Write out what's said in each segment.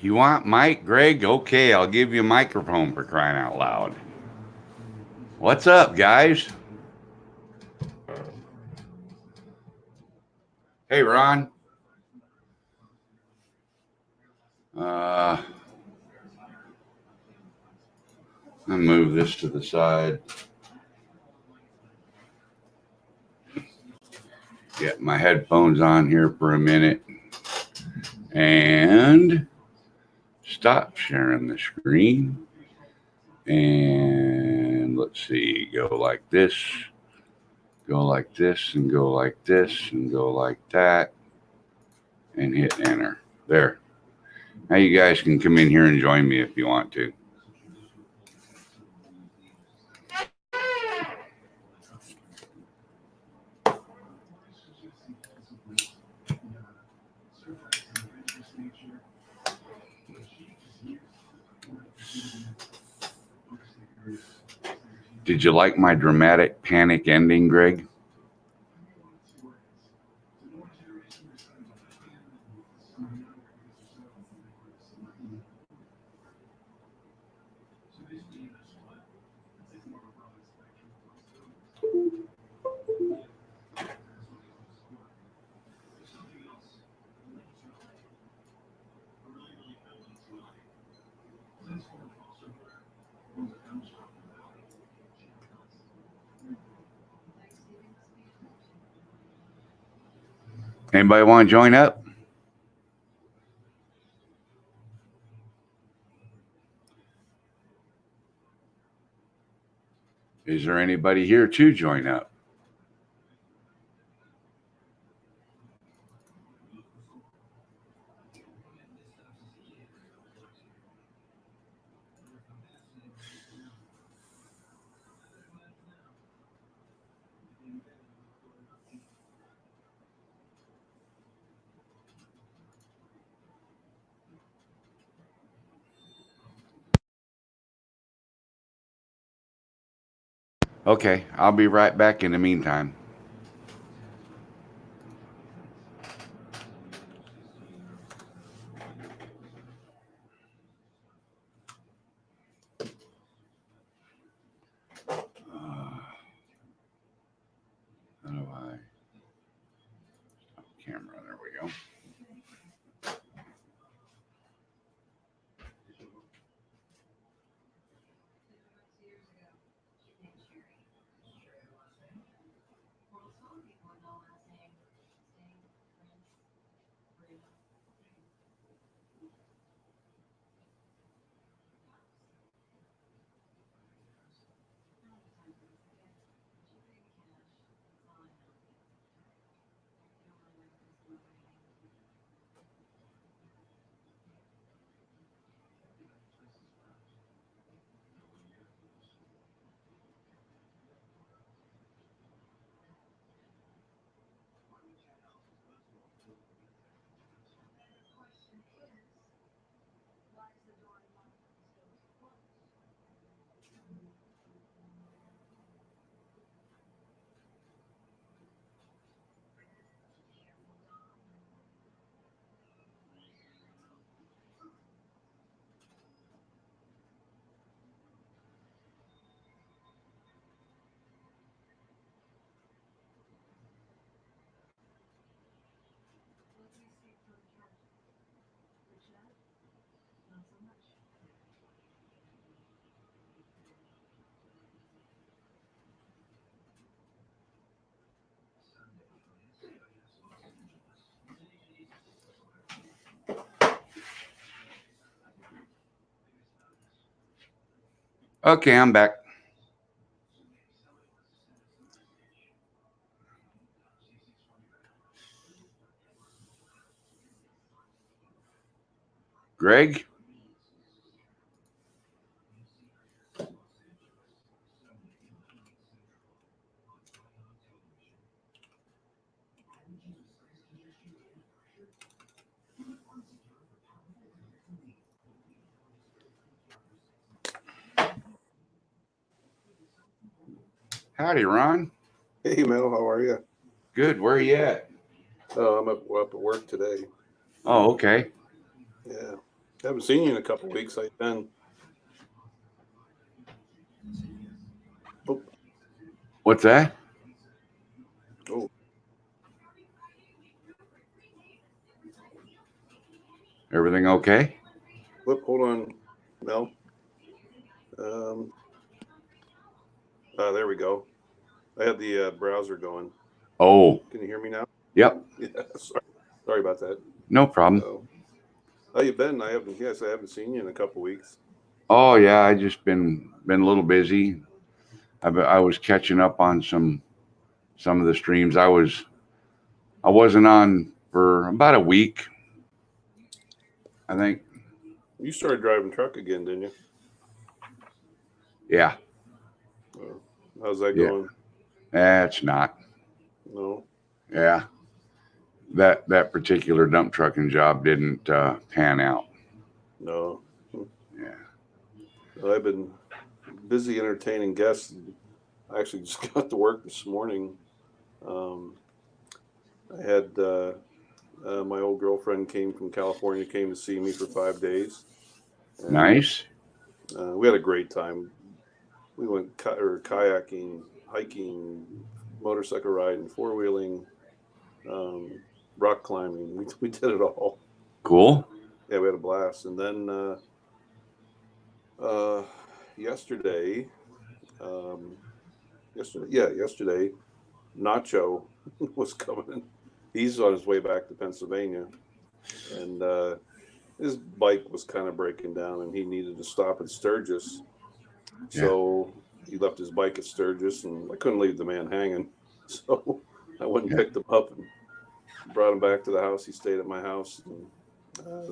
You want Mike, Greg? Okay, I'll give you a microphone for crying out loud. What's up, guys? Hey, Ron. I'll move this to the side. Get my headphones on here for a minute. And stop sharing the screen. And let's see, go like this, go like this, and go like this, and go like that, and hit enter. There. Now you guys can come in here and join me if you want to. Did you like my dramatic panic ending, Greg? Anybody want to join up? Is there anybody here to join up? Okay, I'll be right back in the meantime. How do I stop camera? There we go. Okay, I'm back. Greg? Howdy, Ron. Hey Mel, how are you? Good. Where are you at? Oh, I'm up at work today. Oh, okay. Yeah. Haven't seen you in a couple weeks. How you been? Oh, What's that? oh, Everything okay? flip. Hold on, Mel. Um, there we go. I had the browser going. Oh, Can you hear me now? yep. Yeah. Sorry about that. No problem. So, how you been? I haven't. Yes, I haven't seen you in a couple weeks. Oh yeah, I just been a little busy. I was catching up on some of the streams. I wasn't on for about a week, I think. You started driving truck again, didn't you? Yeah, How's that yeah. going? That's not. No, Yeah, that particular dump trucking job didn't pan out. no. Yeah. I've been busy entertaining guests. I actually just got to work this morning. Um, I had my old girlfriend came from California, came to see me for 5 days, and Nice. we had a great time. We went kayaking, hiking, motorcycle riding, four wheeling, um, rock climbing. We did it all. Cool. Yeah, we had a blast. And then uh, yesterday, um, yesterday, Nacho was coming. He's on his way back to Pennsylvania, and his bike was kind of breaking down, and he needed to stop at Sturgis. Yeah. So he left his bike at Sturgis, and I couldn't leave the man hanging. So I went and Yeah. picked him up and brought him back to the house. He stayed at my house, and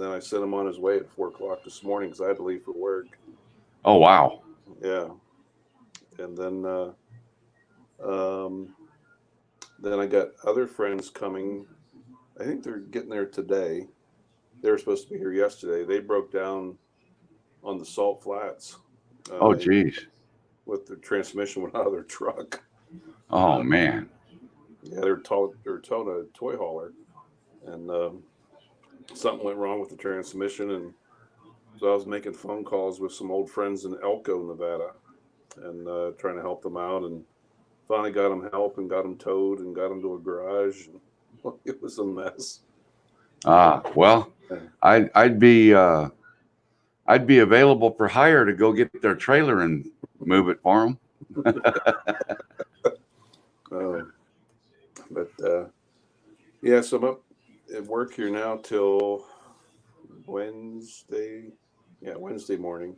then I sent him on his way at 4 o'clock this morning because I had to leave for work. Oh wow. Yeah, and um, then I got other friends coming. I think they're getting there today. They were supposed to be here yesterday. They broke down on the Salt Flats. Oh Uh, geez. with the transmission went out of their truck. Oh man. Yeah, they were towing a toy hauler, and something went wrong with the transmission. And so I was making phone calls with some old friends in Elko, Nevada, and trying to help them out. And finally got them help and got them towed and got them to a garage. And, well, it was a mess. Well, Yeah. I'd be available for hire to go get their trailer and move it for them. But yeah, so I'm up at work here now till Wednesday. Yeah, Wednesday morning.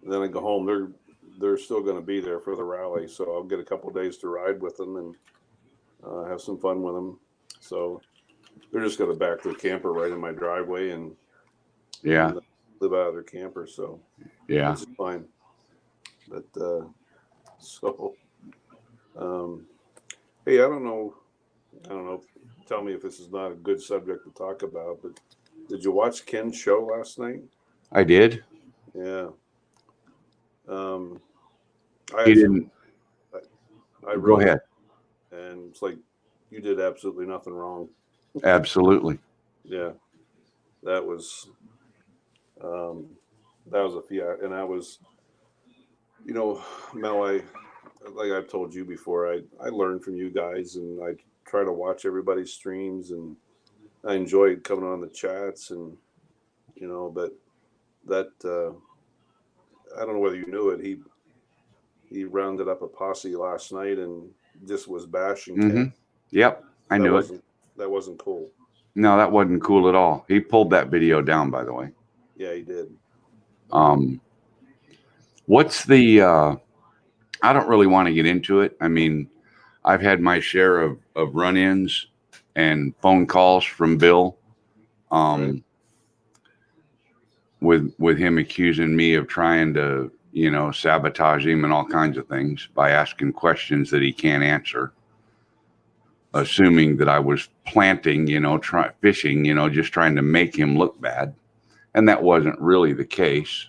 And then I go home. They're still going to be there for the rally, so I'll get a couple of days to ride with them and have some fun with them. So they're just going to back their camper right in my driveway and Yeah. live out of their camper. So Yeah. it's fine. But so hey, I don't know. Tell me if this is not a good subject to talk about, but did you watch Ken's show last night? I did. Yeah. I He had some. didn't. I Go wrote it, ahead. and it's like you did absolutely nothing wrong. Absolutely. Yeah, that was a fiat, and I was, Mel. Like I've told you before, I learned from you guys, and I try to watch everybody's streams, and I enjoyed coming on the chats, and but that I don't know whether you knew it. He rounded up a posse last night and just was bashing Mm-hmm. Ken. Yep. I That knew it. wasn't that wasn't cool. No, that wasn't cool at all. He pulled that video down, by the way. Yeah, he did. What's the I don't really want to get into it. I mean, I've had my share of run-ins and phone calls from Bill, Right. with him accusing me of trying to, sabotage him and all kinds of things by asking questions that he can't answer, assuming that I was planting, fishing, just trying to make him look bad. And that wasn't really the case.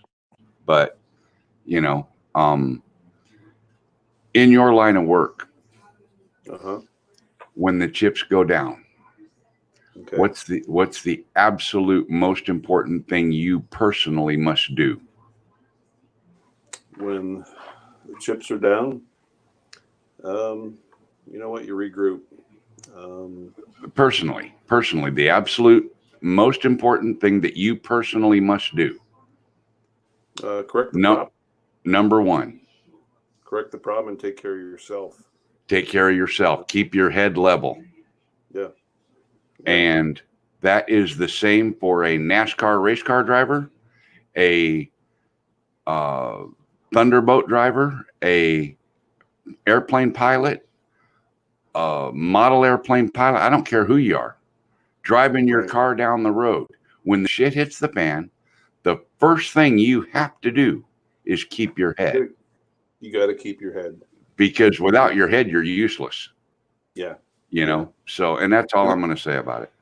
But, you know, um, in your line of work, Uh-huh. when the chips go down, Okay. What's the absolute most important thing you personally must do? When the chips are down, you know what? You regroup. Um, Personally, the absolute most important thing that you personally must do. correct the No, problem. number one, Correct the problem and take care of yourself. take care of yourself. Keep your head level. Yeah. Yeah. And that is the same for a NASCAR race car driver, a uh, thunderboat driver, a airplane pilot, a model airplane pilot. I don't care who you are. Driving your Right. car down the road. When the shit hits the fan, the first thing you have to do is keep your head. You got to keep your head. Because without your head, you're useless. Yeah. You know? Yeah. So, and that's all No, I'm going to say about it.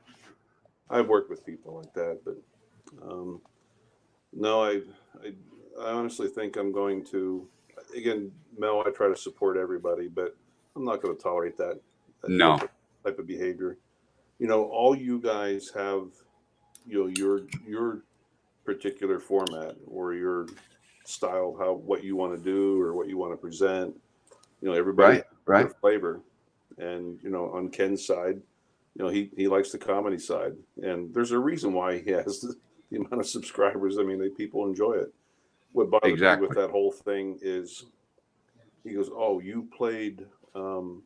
I've worked with people like that, but no, I, I honestly think I'm going to. Again, Mel, I try to support everybody, but I'm not going to tolerate that No. type of behavior. You know, all you guys have, you know, your particular format or your style, how what you want to do or what you want to present. You know, everybody Right. has Right. their flavor, and you know, on Ken's side, you know, he likes the comedy side, and there's a reason why he has the amount of subscribers. I mean, people enjoy it. What bothered me with Exactly. that whole thing is he goes, "Oh, you played, um,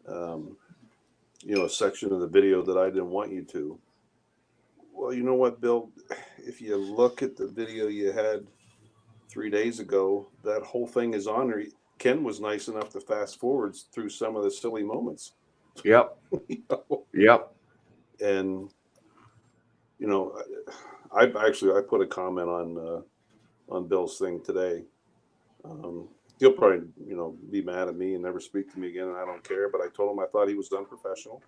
um, you know, a section of the video that I didn't want you to." Well, you know what, Bill? If you look at the video you had 3 days ago, that whole thing is on there. Ken was nice enough to fast forwards through some of the silly moments. Yep. You know? Yep. And you know, I put a comment on Bill's thing today. He'll probably be mad at me and never speak to me again, and I don't care. But I told him I thought he was unprofessional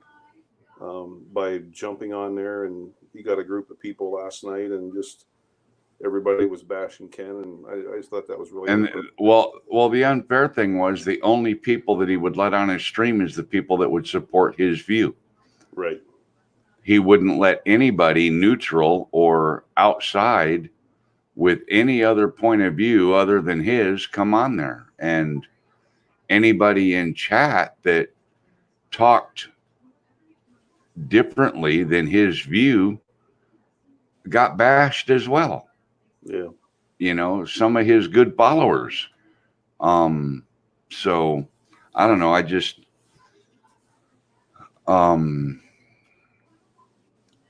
by jumping on there, and he got a group of people last night, and just everybody was bashing Ken, and I just thought that was really And inappropriate. well, the unfair thing was the only people that he would let on his stream is the people that would support his view. Right. He wouldn't let anybody neutral or outside with any other point of view other than his come on there. And anybody in chat that talked differently than his view got bashed as well. Yeah. You know, some of his good followers. So I don't know. I just um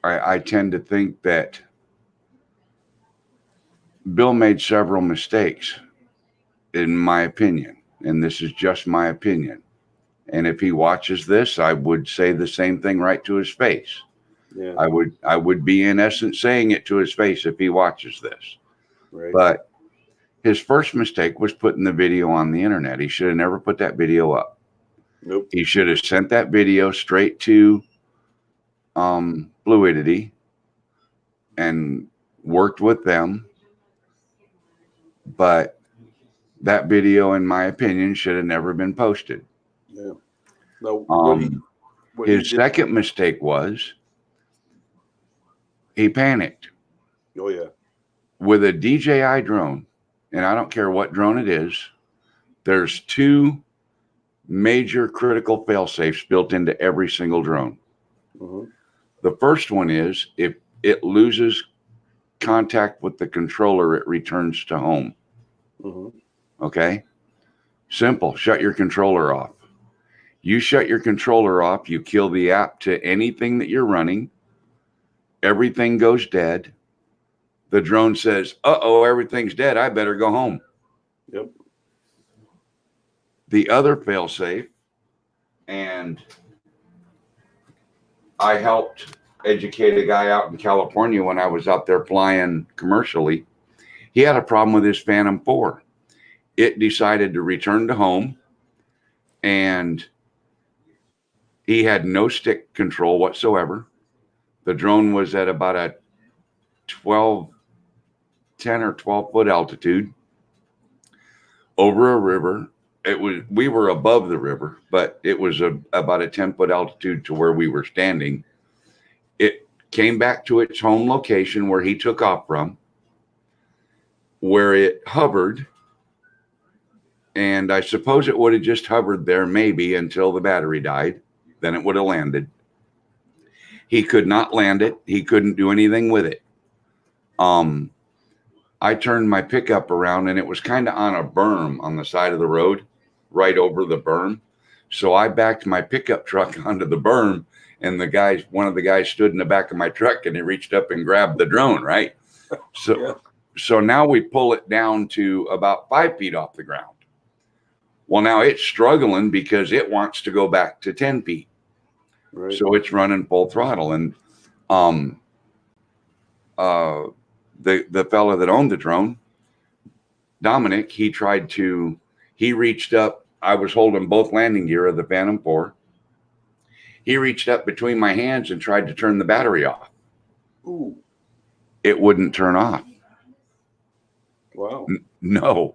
I tend to think that Bill made several mistakes, in my opinion, and this is just my opinion. And if he watches this, I would say the same thing right to his face. Yeah. I would be in essence saying it to his face if he watches this. Right. But his first mistake was putting the video on the internet. He should have never put that video up. Nope. He should have sent that video straight to Fluidity and worked with them. But that video, in my opinion, should have never been posted. Yeah. No. What he His did. second mistake was he panicked Oh yeah. with a DJI drone. And I don't care what drone it is. There's two major critical fail safes built into every single drone. Mm-hmm. The first one is if it loses contact with the controller, it returns to home. Mm-hmm. Okay? Simple. Shut your controller off. You shut your controller off, you kill the app to anything that you're running. Everything goes dead. The drone says, uh-oh, everything's dead. I better go home. Yep. The other failsafe, and I helped educate a guy out in California when I was out there flying commercially. He had a problem with his Phantom 4. It decided to return to home, and he had no stick control whatsoever. The drone was at about a 10 or 12 foot altitude over a river. We were above the river, but it was about a 10-foot altitude to where we were standing. It came back to its home location where he took off from, where it hovered. And I suppose it would have just hovered there maybe until the battery died. Then it would have landed. He could not land it. He couldn't do anything with it. I turned my pickup around and it was kind of on a berm on the side of the road, right over the berm. So I backed my pickup truck onto the berm, and one of the guys stood in the back of my truck and he reached up and grabbed the drone, right? So, Yeah. so now we pull it down to about 5 feet off the ground. Well, now it's struggling because it wants to go back to 10 feet. Right. So it's running full throttle. And the fella that owned the drone, Dominic, he reached up. I was holding both landing gear of the Phantom 4. He reached up between my hands and tried to turn the battery off. Ooh. It wouldn't turn off. Wow. No.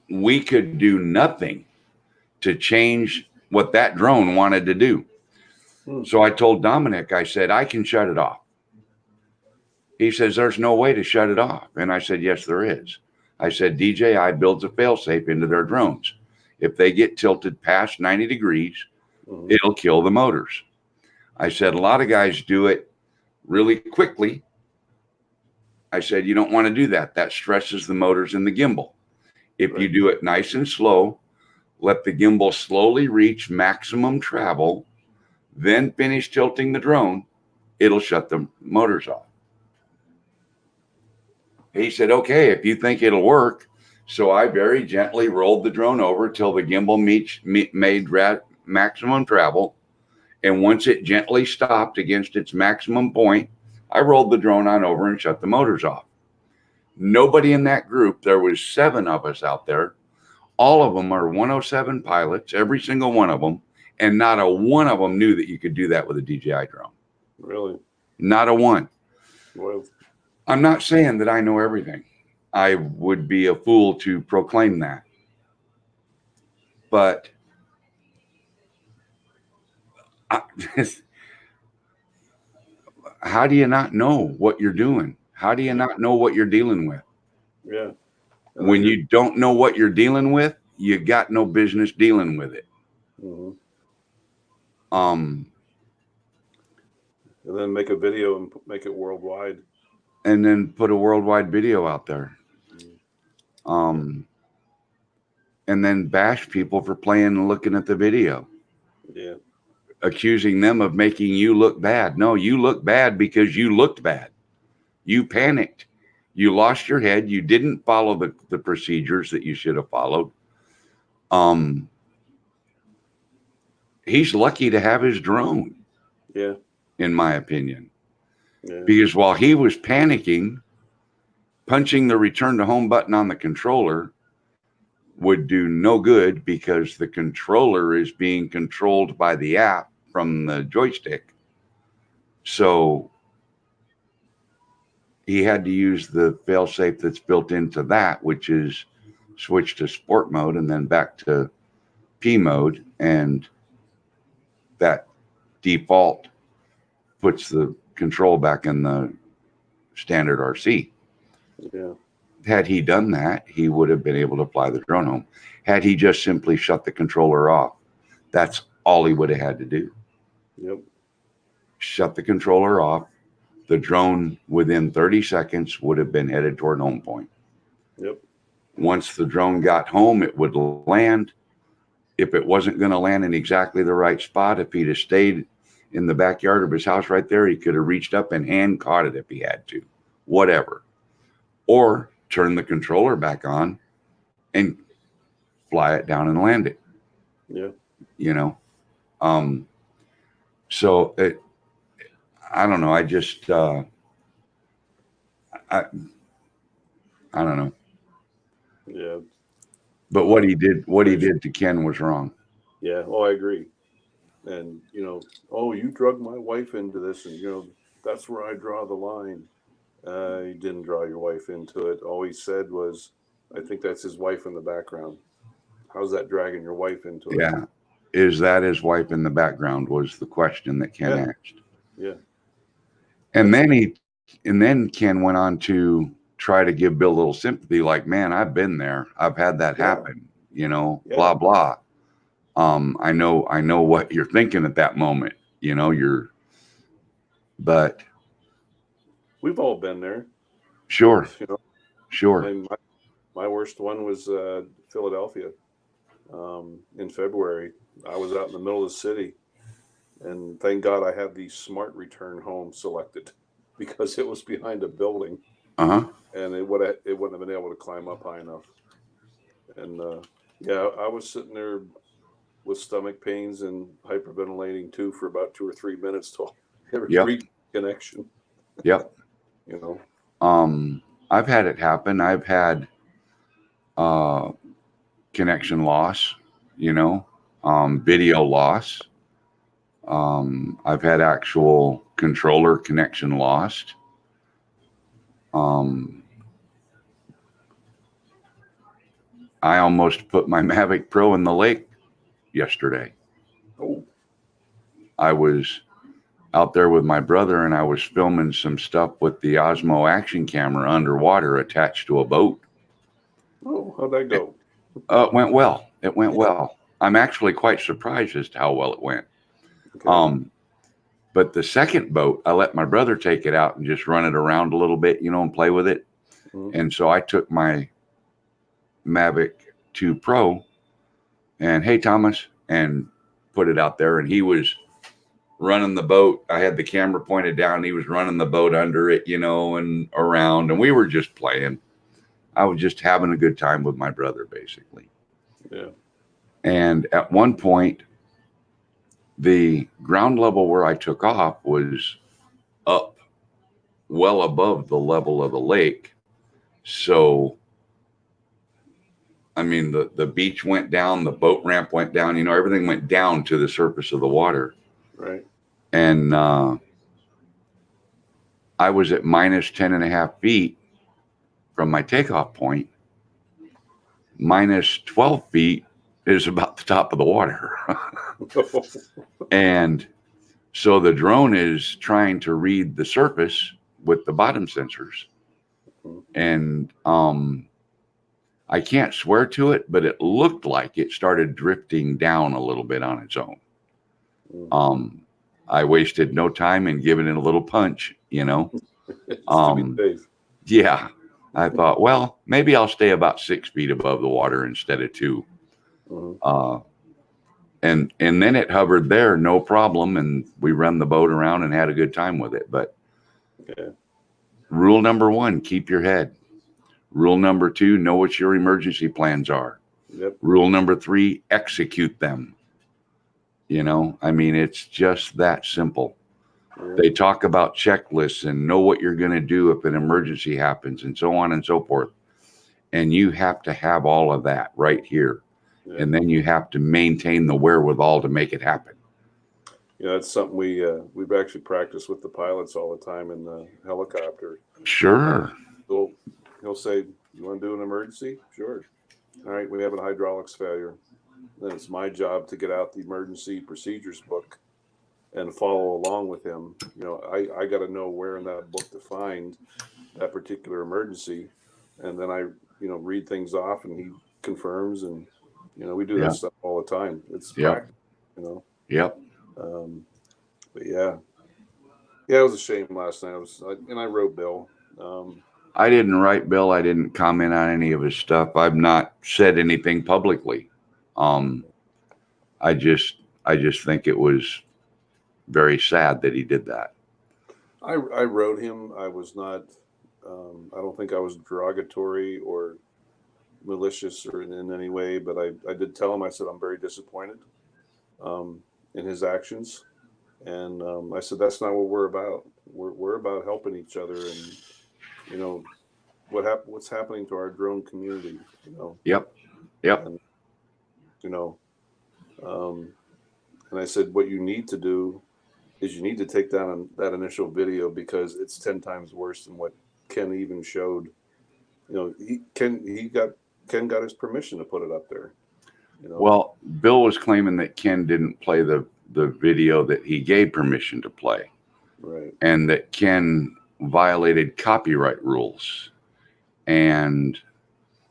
We could do nothing to change what that drone wanted to do. So I told Dominic, I said, I can shut it off. He says, there's no way to shut it off. And I said, yes, there is. I said, DJI builds a failsafe into their drones. If they get tilted past 90 degrees, it'll kill the motors. I said, a lot of guys do it really quickly. I said, you don't want to do that. That stresses the motors in the gimbal. If you do it nice and slow, let the gimbal slowly reach maximum travel, then finish tilting the drone, it'll shut the motors off. He said, okay, if you think it'll work. So I very gently rolled the drone over till the gimbal made maximum travel. And once it gently stopped against its maximum point, I rolled the drone on over and shut the motors off. Nobody in that group, there was 7 of us out there. All of them are 107 pilots, every single one of them. And not a one of them knew that you could do that with a DJI drone. Really? Not a one. Well, I'm not saying that I know everything. I would be a fool to proclaim that. But how do you not know what you're doing? How do you not know what you're dealing with? Yeah. When you don't know what you're dealing with, you got no business dealing with it. And then make a video and make it worldwide. And then put a worldwide video out there. And then bash people for playing and looking at the video. Yeah. Accusing them of making you look bad. No, you look bad because you looked bad. You panicked. You lost your head. You didn't follow the procedures that you should have followed. He's lucky to have his drone. Yeah. In my opinion. Yeah. Because while he was panicking, punching the return to home button on the controller would do no good because the controller is being controlled by the app from the joystick. So he had to use the failsafe that's built into that, which is switch to sport mode and then back to P mode. And that default puts the control back in the standard RC. Yeah. Had he done that, he would have been able to fly the drone home. Had he just simply shut the controller off, that's all he would have had to do. Yep. Shut the controller off. The drone within 30 seconds would have been headed toward home point. Yep. Once the drone got home, it would land. If it wasn't going to land in exactly the right spot, if he'd have stayed in the backyard of his house right there, he could have reached up and hand caught it if he had to, whatever. Or turn the controller back on and fly it down and land it. Yeah. You know? So I don't know. I just, I don't know. Yeah. But what he did to Ken was wrong. Yeah. Oh, I agree. And, oh, you drug my wife into this, and, that's where I draw the line. You didn't draw your wife into it. All he said was, I think that's his wife in the background. How's that dragging your wife into it? Yeah. Is that his wife in the background was the question that Ken asked. Yeah. And then Ken went on to try to give Bill a little sympathy, like, man, I've been there. I've had that Yeah. happen, you know, Yeah. blah, blah. I know what you're thinking at that moment, you know, but We've all been there. sure, You know, sure. my worst one was Philadelphia in February. I was out in the middle of the city, and thank God I had the smart return home selected because it was behind a building, Uh-huh. and it wouldn't have been able to climb up high enough. And yeah, I was sitting there with stomach pains and hyperventilating too for about 2 or 3 minutes till it Yep. reached connection. Yep. You know. I've had it happen. I've had uh connection loss, you know, video loss. I've had actual controller connection lost. Um, I almost put my Mavic Pro in the lake yesterday. Oh. I was out there with my brother and I was filming some stuff with the Osmo action camera underwater attached to a boat. Oh, how'd that go? It went well. It went well. I'm actually quite surprised as to how well it went. Okay. But the second boat, I let my brother take it out and just run it around a little bit, you know, and play with it. Mhm. And so I took my Mavic 2 Pro and, hey, Thomas, and put it out there. And he was running the boat. I had the camera pointed down. He was running the boat under it, you know, and around. And we were just playing. I was just having a good time with my brother, basically. Yeah. And at one point, the ground level where I took off was up well above the level of the lake. So, I mean, the beach went down, the boat ramp went down, you know, everything went down to the surface of the water. Right. And I was at minus 10.5 feet from my takeoff point. Minus 12 feet is about the top of the water. And so the drone is trying to read the surface with the bottom sensors. And I can't swear to it, but it looked like it started drifting down a little bit on its own. I wasted no time in giving it a little punch, you know. To be safe. Yeah. I thought, well, maybe I'll stay about 6 feet above the water instead of 2. And then it hovered there, no problem, and we ran the boat around and had a good time with it. But rule number 1, keep your head. Rule number 2, know what your emergency plans are. Yep. Rule number 3, execute them. You know, I mean, it's just that simple. Yeah. They talk about checklists and know what you're going to do if an emergency happens and so on and so forth. And you have to have all of that right here. Yeah. And then you have to maintain the wherewithal to make it happen. Yeah, that's something we've actually practiced with the pilots all the time in the helicopter. Sure. So he'll say, "You want to do an emergency?" Sure. All right, we have a hydraulics failure. Then it's my job to get out the emergency procedures book and follow along with him. You know, I got to know where in that book to find that particular emergency, and then I, you know, read things off and he confirms, and you know, we do that stuff all the time. It's practice, you know. Yep. But yeah, it was a shame last night. I wrote Bill. I didn't write Bill. I didn't comment on any of his stuff. I've not said anything publicly. I just think it was very sad that he did that. I wrote him. I was not. I don't think I was derogatory or malicious or in any way, but I did tell him. I said I'm very disappointed in his actions, and I said that's not what we're about. We're about helping each other, and you know what's happening to our drone community. You know. Yep. And, you know, and I said what you need to do is you need to take down that initial video because it's 10 times worse than what Ken even showed. You know, Ken got his permission to put it up there. You know? Well, Bill was claiming that Ken didn't play the video that he gave permission to play. Right. and that Ken violated copyright rules. And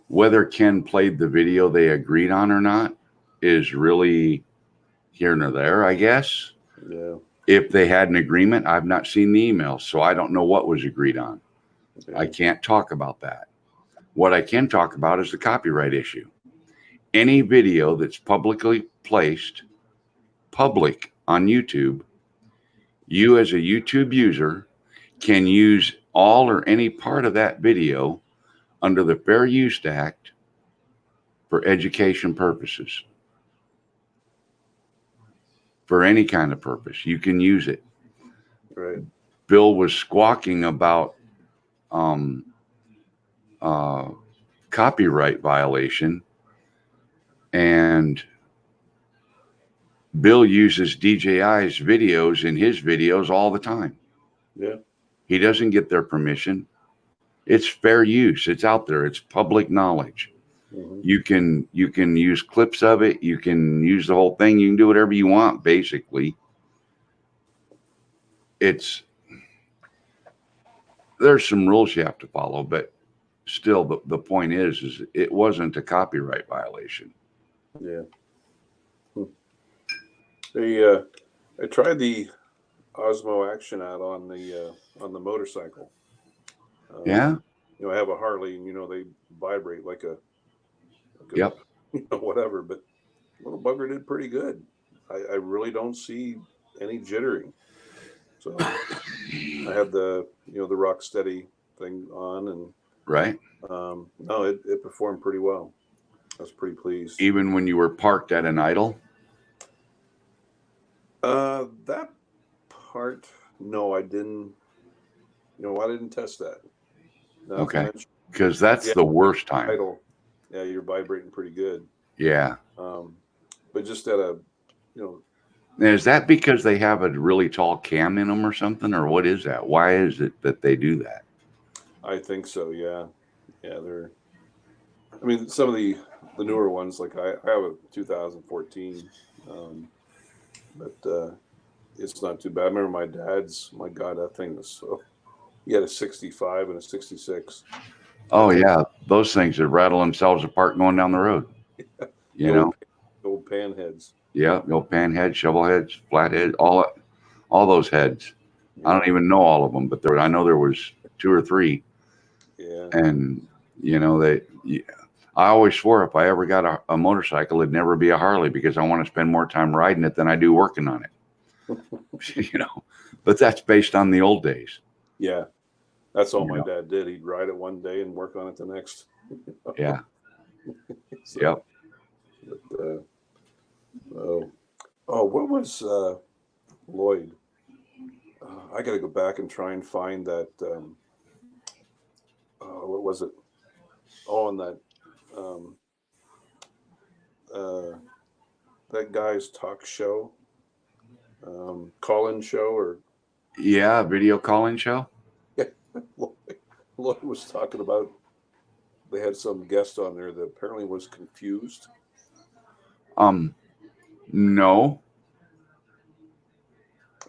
whether Ken played the video they agreed on or not is really here nor there, I guess. Yeah. If they had an agreement, I've not seen the emails, so I don't know what was agreed on. Yeah. I can't talk about that. What I can talk about is the copyright issue. Any video that's publicly placed public on YouTube, you as a YouTube user can use all or any part of that video under the Fair Use Act for education purposes. For any kind of purpose, you can use it. Right. Bill was squawking about um, uh, copyright violation, and Bill uses DJI's videos in his videos all the time. Yeah. He doesn't get their permission. It's fair use. It's out there. It's public knowledge. Mm-hmm. You can use clips of it. You can use the whole thing. You can do whatever you want, basically. There's some rules you have to follow, but still the point is it wasn't a copyright violation. Yeah. I tried the Osmo Action out on the motorcycle. Yeah. You know, I have a Harley, and they vibrate like a Yep. whatever. But little bugger did pretty good. I really don't see any jittering. So I had the the rock steady thing on, and Right. no, it performed pretty well. I was pretty pleased. Even when you were parked at an idle. That part, no, I didn't. I didn't test that. Now, Okay. Because that's the worst time. Idle. Yeah, you're vibrating pretty good. Yeah. But just at a, Is that because they have a really tall cam in them or something, or what is that? Why is it that they do that? I think so. Yeah. Yeah. I mean, some of the newer ones, like I have a 2014, but it's not too bad. I remember my dad's, my God, that thing was so, he had a 65 and a 66. Oh yeah. Those things that rattle themselves apart going down the road. The old pan heads. Yeah, pan heads, shovel heads, flat heads, all those heads. Yeah. I don't even know all of them, but I know there was 2 or 3. Yeah. And I always swore if I ever got a motorcycle, it'd never be a Harley because I want to spend more time riding it than I do working on it. But that's based on the old days. Yeah. That's all my dad did. He'd ride it one day and work on it the next. Yeah. So, yep. But, what was Lloyd? I got to go back and try and find that. What was it? Oh, and that guy's talk show, call-in show, or video call-in show. Yeah, Lloyd was talking about. They had some guest on there that apparently was confused. No.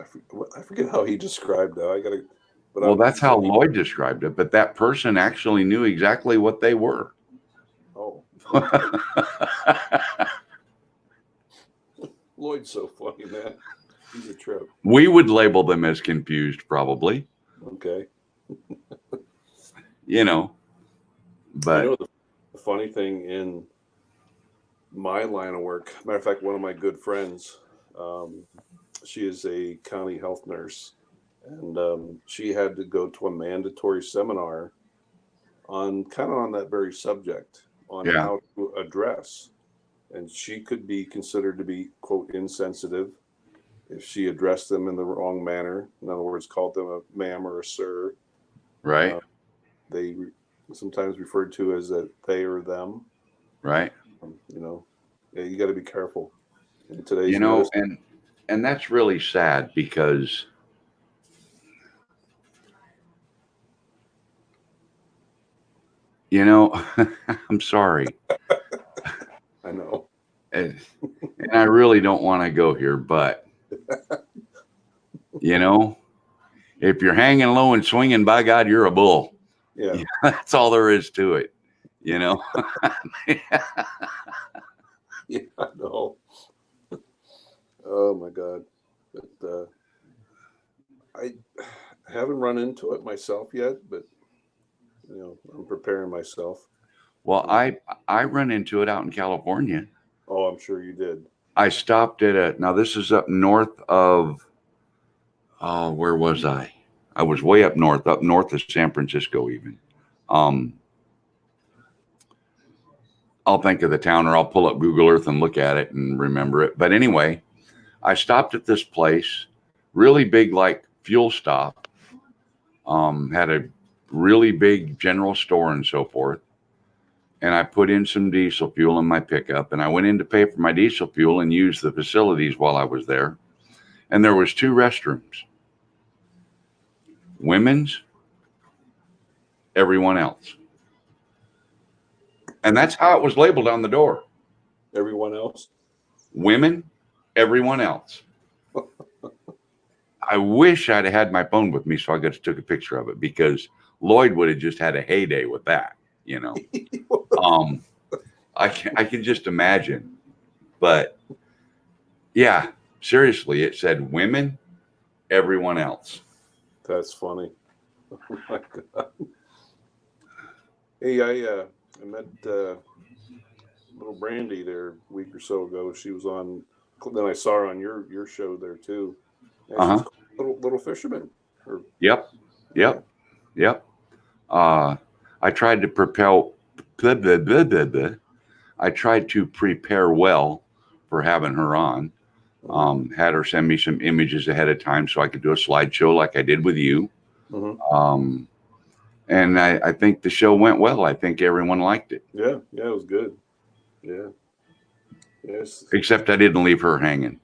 I forget how he described that. Well, that's how Lloyd described it, but that person actually knew exactly what they were. Oh. Lloyd's so funny, man. He's a trip. We would label them as confused, probably. Okay. But the funny thing in my line of work, matter of fact, one of my good friends, she is a county health nurse, and she had to go to a mandatory seminar on that very subject, on how to address, and she could be considered to be, quote, insensitive if she addressed them in the wrong manner. In other words, called them a ma'am or a sir. Right. They sometimes referred to as a they or them. Right. You got to be careful in today's and that's really sad because I'm sorry. I know. And I really don't want to go here, but If you're hanging low and swinging, by God, you're a bull. Yeah. That's all there is to it, you know? Yeah, I know. Oh my God. But I haven't run into it myself yet, but I'm preparing myself. Well, I run into it out in California. Oh, I'm sure you did. I stopped at now this is up north of, oh, where was I? I was way up north of San Francisco even. Um, I'll think of the town or I'll pull up Google Earth and look at it and remember it. But anyway, I stopped at this place, really big, like fuel stop, had a really big general store and so forth. And I put in some diesel fuel in my pickup, and I went in to pay for my diesel fuel and used the facilities while I was there. And there was two restrooms, women's, everyone else. And that's how it was labeled on the door. Everyone else? Women, everyone else. I wish I'd had my phone with me so I could have took a picture of it, because Lloyd would have just had a heyday with that, you know. I can just imagine. But yeah, seriously, it said women, everyone else. That's funny. Oh my God. Hey, I met little Brandy there a week or so ago. She was on. Then I saw her on your show there too. And she's a little fisherman. Yep. I tried to I tried to prepare well for having her on. Had her send me some images ahead of time so I could do a slideshow like I did with you. And I think the show went well. I think everyone liked it. Yeah, it was good. Yeah. Yes. Except I didn't leave her hanging.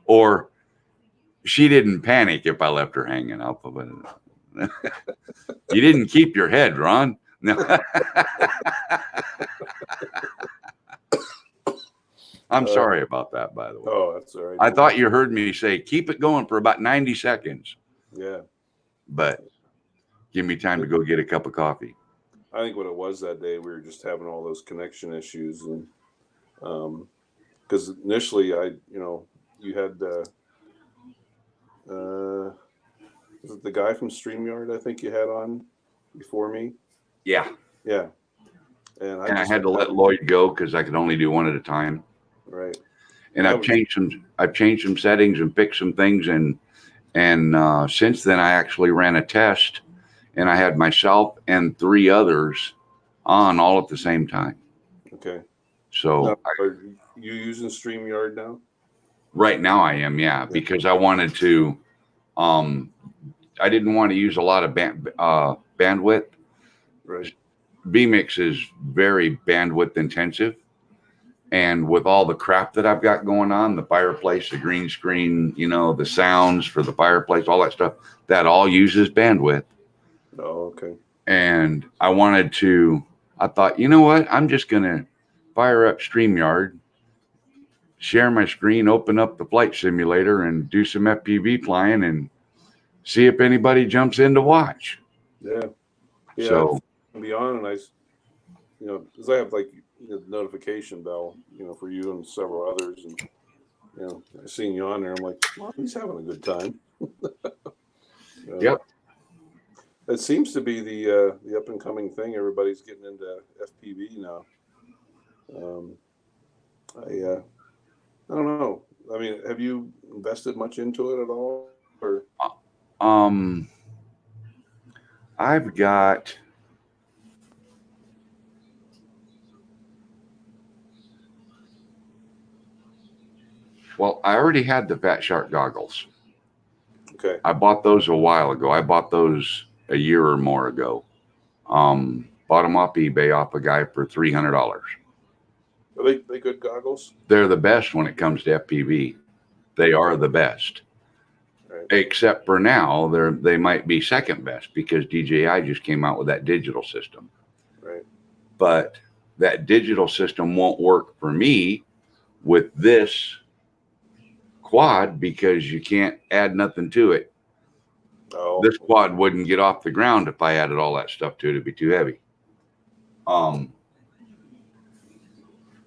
Or she didn't panic if I left her hanging. I'll put it. You didn't keep your head, Ron. No. I'm sorry about that, by the way. Oh, that's all right. I thought you heard me say, keep it going for about 90 seconds. Yeah. But give me time to go get a cup of coffee. I think what it was that day, we were just having all those connection issues. And because initially you had was it the guy from StreamYard I think you had on before me? Yeah. And I had to let Lloyd go because I could only do one at a time. Right. And I've changed some settings and fixed some things, and since then I actually ran a test, and I had myself and 3 others on all at the same time. Okay. So now, are you using StreamYard now? Right now I am, yeah, because I wanted to. I didn't want to use a lot of bandwidth. Right. vMix is very bandwidth intensive. And with all the crap that I've got going on, the fireplace, the green screen, the sounds for the fireplace, all that stuff, that all uses bandwidth. Oh, okay. And I thought, you know what? I'm just going to fire up StreamYard, share my screen, open up the flight simulator, and do some FPV flying and see if anybody jumps in to watch. Yeah. So I'll be on, and because I have like the notification bell, for you and several others, and I seen you on there. I'm like, well, he's having a good time. Yep. It seems to be the up and coming thing. Everybody's getting into FPV now. I don't know. I mean, have you invested much into it at all? Or I've got I already had the Fat Shark goggles. Okay. I bought those a while ago. I bought those a year or more ago. Bought them off eBay off a guy for $300. Are they good goggles? They're the best when it comes to FPV. They are the best. Right. Except for now, they might be second best because DJI just came out with that digital system. Right. But that digital system won't work for me with this quad because you can't add nothing to it. Oh, This quad wouldn't get off the ground if I added all that stuff to it. It'd be too heavy.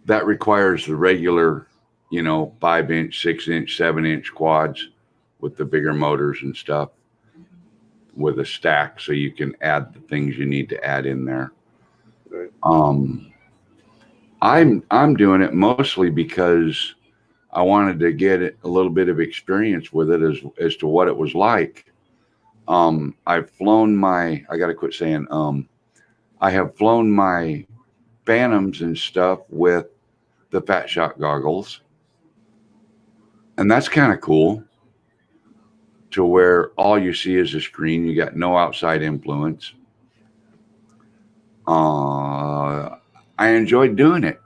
That requires the regular, 5-inch, 6-inch, 7-inch quads with the bigger motors and stuff with a stack so you can add the things you need to add in there. right. I'm doing it mostly because I wanted to get a little bit of experience with it as to what it was like. I've flown I gotta quit saying I have flown my Phantoms and stuff with the Fat Shot goggles, and that's kind of cool to where all you see is a screen. You got no outside influence. I enjoyed doing it,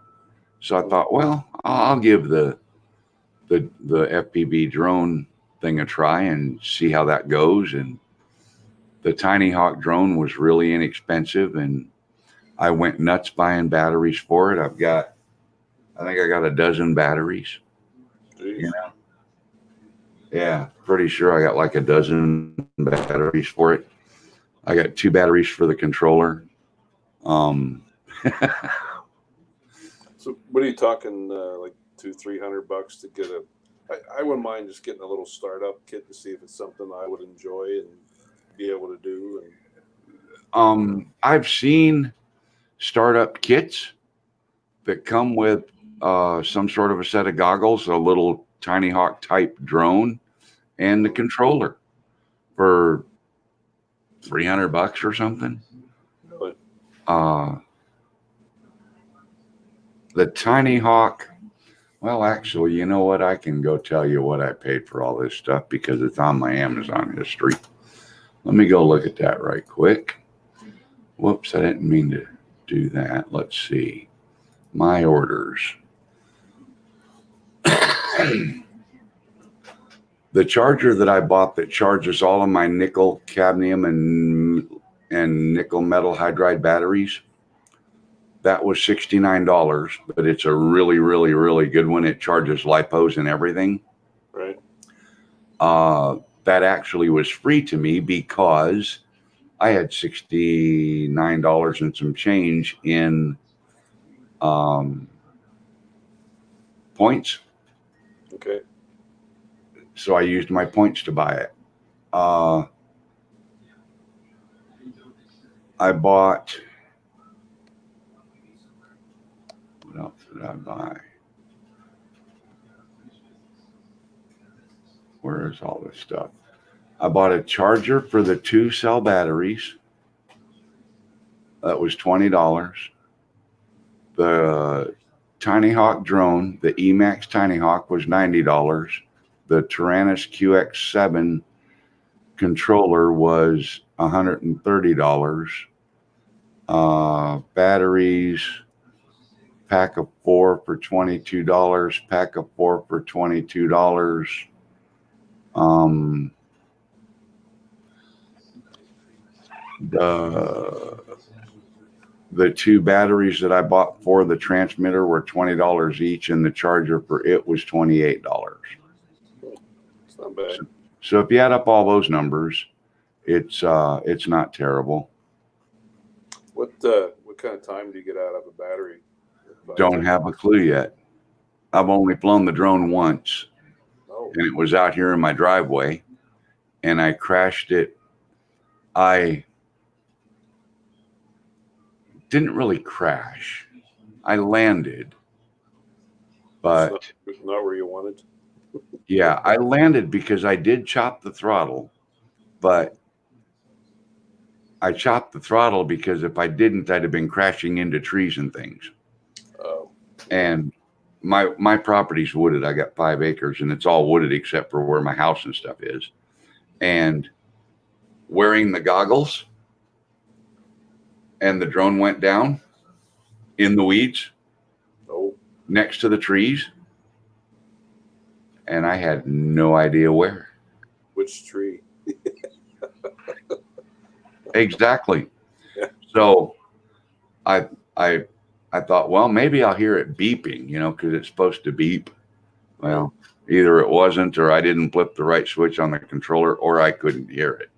so I thought, well, I'll give the FPV drone thing a try and see how that goes. And the Tiny Hawk drone was really inexpensive, and I went nuts buying batteries for it. I think I got a dozen batteries. Jeez. You know? Yeah, pretty sure I got like a dozen batteries for it. I got 2 batteries for the controller. So what are you talking, like $200-300 to get I wouldn't mind just getting a little startup kit to see if it's something I would enjoy and be able to do. And I've seen startup kits that come with some sort of a set of goggles, a little Tiny Hawk type drone, and the controller for $300 or something. really, The Tiny Hawk. Well, actually, you know what? I can go tell you what I paid for all this stuff because it's on my Amazon history. Let me go look at that right quick. Whoops, I didn't mean to do that. Let's see. My orders. The charger that I bought that charges all of my nickel, cadmium, and nickel metal hydride batteries, that was $69, but it's a really, really, really good one. It charges lipos and everything. right? That actually was free to me because I had $69 and some change in points. Okay. So I used my points to buy it. I bought, what else did I buy? Where is all this stuff? I bought a charger for the 2 cell batteries. That was $20. The Tiny Hawk drone, the Emax Tiny Hawk, was $90. The Tyrannus QX7 controller was $130. Batteries, pack of 4 for $22. Pack of 4 for $22. The 2 batteries that I bought for the transmitter were $20 each, and the charger for it was $28. It's not bad. So if you add up all those numbers, it's not terrible. What kind of time do you get out of a battery? Don't have a clue yet. I've only flown the drone once, Oh, and it was out here in my driveway, and I crashed it. I didn't really crash. I landed, but it's not where you wanted. yeah, I landed because I did chop the throttle, but I chopped the throttle because if I didn't, I'd have been crashing into trees and things. Oh, And my property's wooded. I got 5 acres, and it's all wooded except for where my house and stuff is. And wearing the goggles, and the drone went down in the weeds oh, next to the trees, and I had no idea where. which tree? Exactly. Yeah. So I thought, well, maybe I'll hear it beeping, because it's supposed to beep. Well, Either it wasn't, or I didn't flip the right switch on the controller, or I couldn't hear it.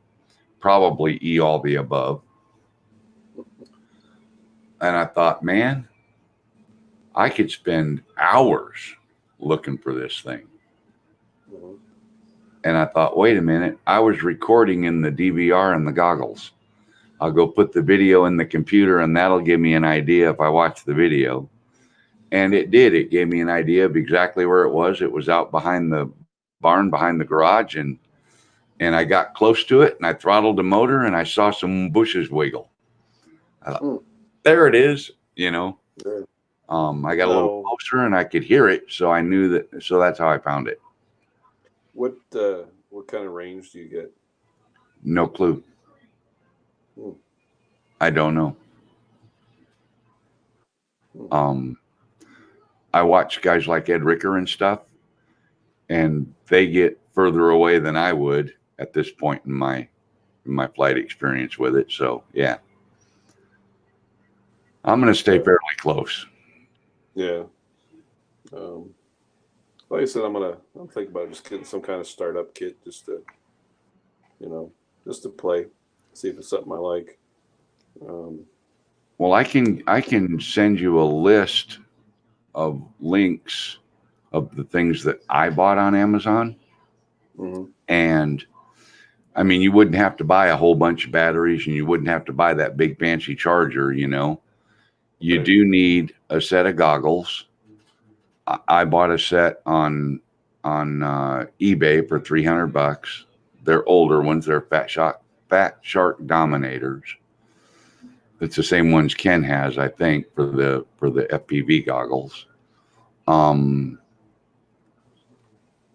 Probably all the above. And I thought, man, I could spend hours looking for this thing. Mhm. And I thought, wait a minute, I was recording in the DVR and the goggles. I'll go put the video in the computer, and that'll give me an idea if I watch the video. And it did. It gave me an idea of exactly where it was. It was out behind the barn, behind the garage, and I got close to it, and I throttled the motor, and I saw some bushes wiggle. I thought, there it is, you know. Yeah. I got a little closer, and I could hear it, so I knew that. So that's how I found it. What kind of range do you get? No clue. I don't know. I watch guys like Ed Ricker and stuff, and they get further away than I would at this point in my flight experience with it. So yeah, I'm going to stay fairly close. Yeah. Like I said, I'm thinking about just getting some kind of startup kit just to, just to play, see if it's something I like. Well, I can send you a list of links of the things that I bought on Amazon. Mm-hmm. And I mean, you wouldn't have to buy a whole bunch of batteries, and you wouldn't have to buy that big fancy charger, you know. You Right. do need a set of goggles. I bought a set on eBay for $300. They're older ones. They're Fat Shark Dominators. It's the same ones Ken has, I think, for the FPV goggles.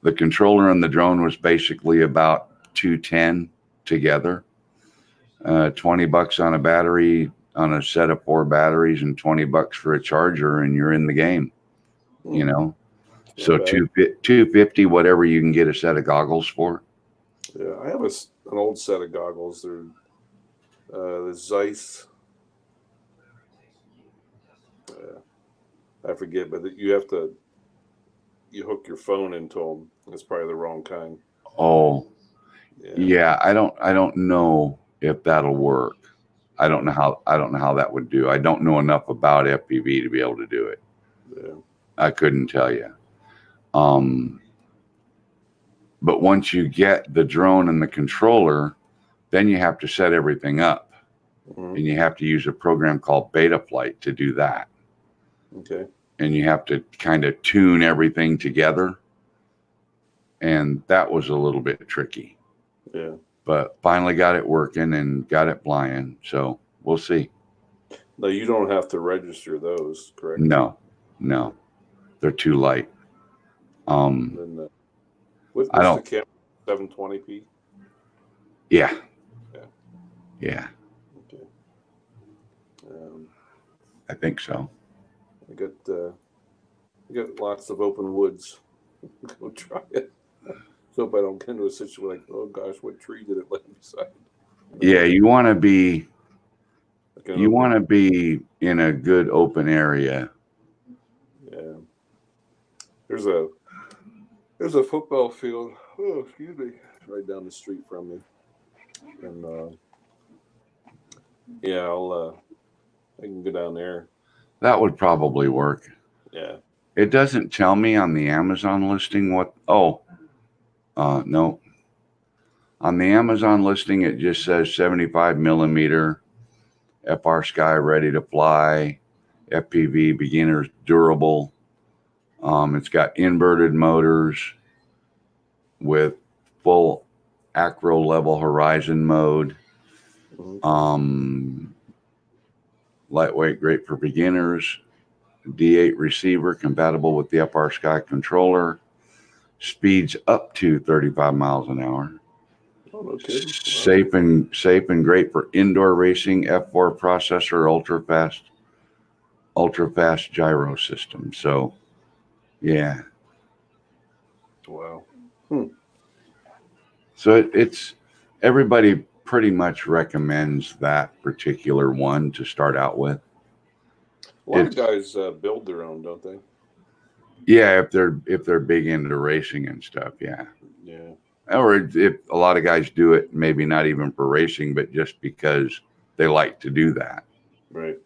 The controller and the drone was basically about $210 together. $20 on a battery, on a set of 4 batteries, and $20 for a charger, and you're in the game. You know, so $250, whatever you can get a set of goggles for. Yeah, I have an old set of goggles. They're the Zeiss. I forget, but you hook your phone into them. It's probably the wrong kind. Oh, yeah. I don't know if that'll work. I don't know how that would do. I don't know enough about FPV to be able to do it. Yeah. I couldn't tell you. But once you get the drone and the controller, then you have to set everything up. Mm-hmm. And you have to use a program called Betaflight to do that. Okay. And you have to kind of tune everything together. And that was a little bit tricky. Yeah. But finally got it working and got it flying. So we'll see. No, you don't have to register those, correct? No. They're too light. Then, what's the camera? 720p? Yeah. Okay. I think so. I got lots of open woods. Go try it. So hope I don't get into a situation like, oh gosh, what tree did it land beside? Yeah, you want to be in a good open area. Yeah. There's a football field. Oh, excuse me. Right down the street from me. And yeah, I can go down there. That would probably work. Yeah. It doesn't tell me on the Amazon listing what. No. On the Amazon listing, it just says 75 millimeter FR Sky ready to fly, FPV beginners durable. It's got inverted motors with full acro level horizon mode. Mm-hmm. Lightweight, great for beginners. D8 receiver compatible with the FR Sky controller. Speeds up to 35 miles an hour. Oh, no kidding. Safe and great for indoor racing. F4 processor, ultra fast gyro system. So, yeah. Wow. So it's everybody pretty much recommends that particular one to start out with. A lot of guys build their own, don't they? Yeah, if they're big into racing and stuff, yeah. Yeah. Or if a lot of guys do it, maybe not even for racing, but just because they like to do that. Right.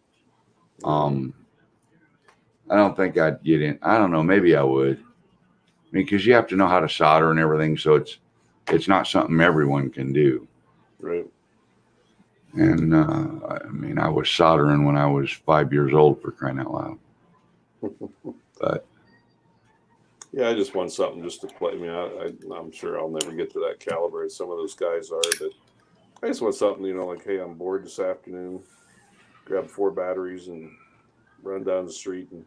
Yeah. I don't think I'd get in. I don't know. Maybe I would. I mean, because you have to know how to solder and everything, so it's not something everyone can do. Right. And I mean, I was soldering when I was 5 years old, for crying out loud. But Yeah, I just want something just to play. I mean, I'm sure I'll never get to that caliber as some of those guys are, but I just want something, like, hey, I'm bored this afternoon. Grab 4 batteries and run down the street and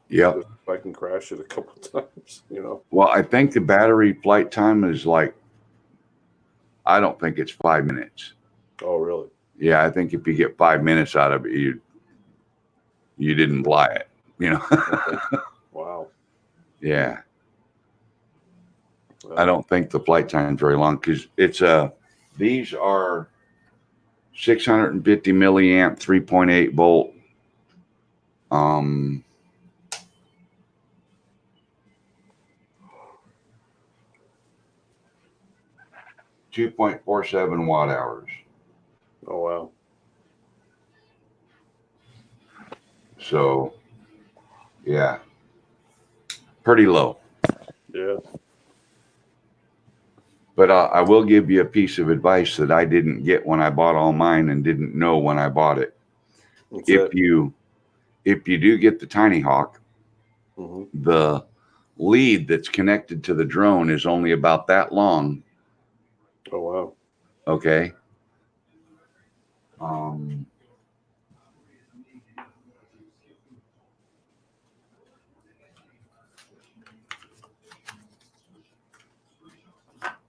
yep. just if I can crash it a couple times. Well, I think the battery flight time is like, I don't think it's 5 minutes. Oh, really? Yeah, I think if you get 5 minutes out of it, you didn't fly it. Okay. Wow. Yeah. I Well, don't think the flight time's very long because these are 650 milliamp 3.8 volt um 2.47 watt hours. oh, wow. So yeah, pretty low. Yeah. But I will give you a piece of advice that I didn't get when I bought all mine and didn't know when I bought it. What's If that? you do get the Tiny Hawk, Mm-hmm. the lead that's connected to the drone is only about that long. Oh, wow. Okay. Um,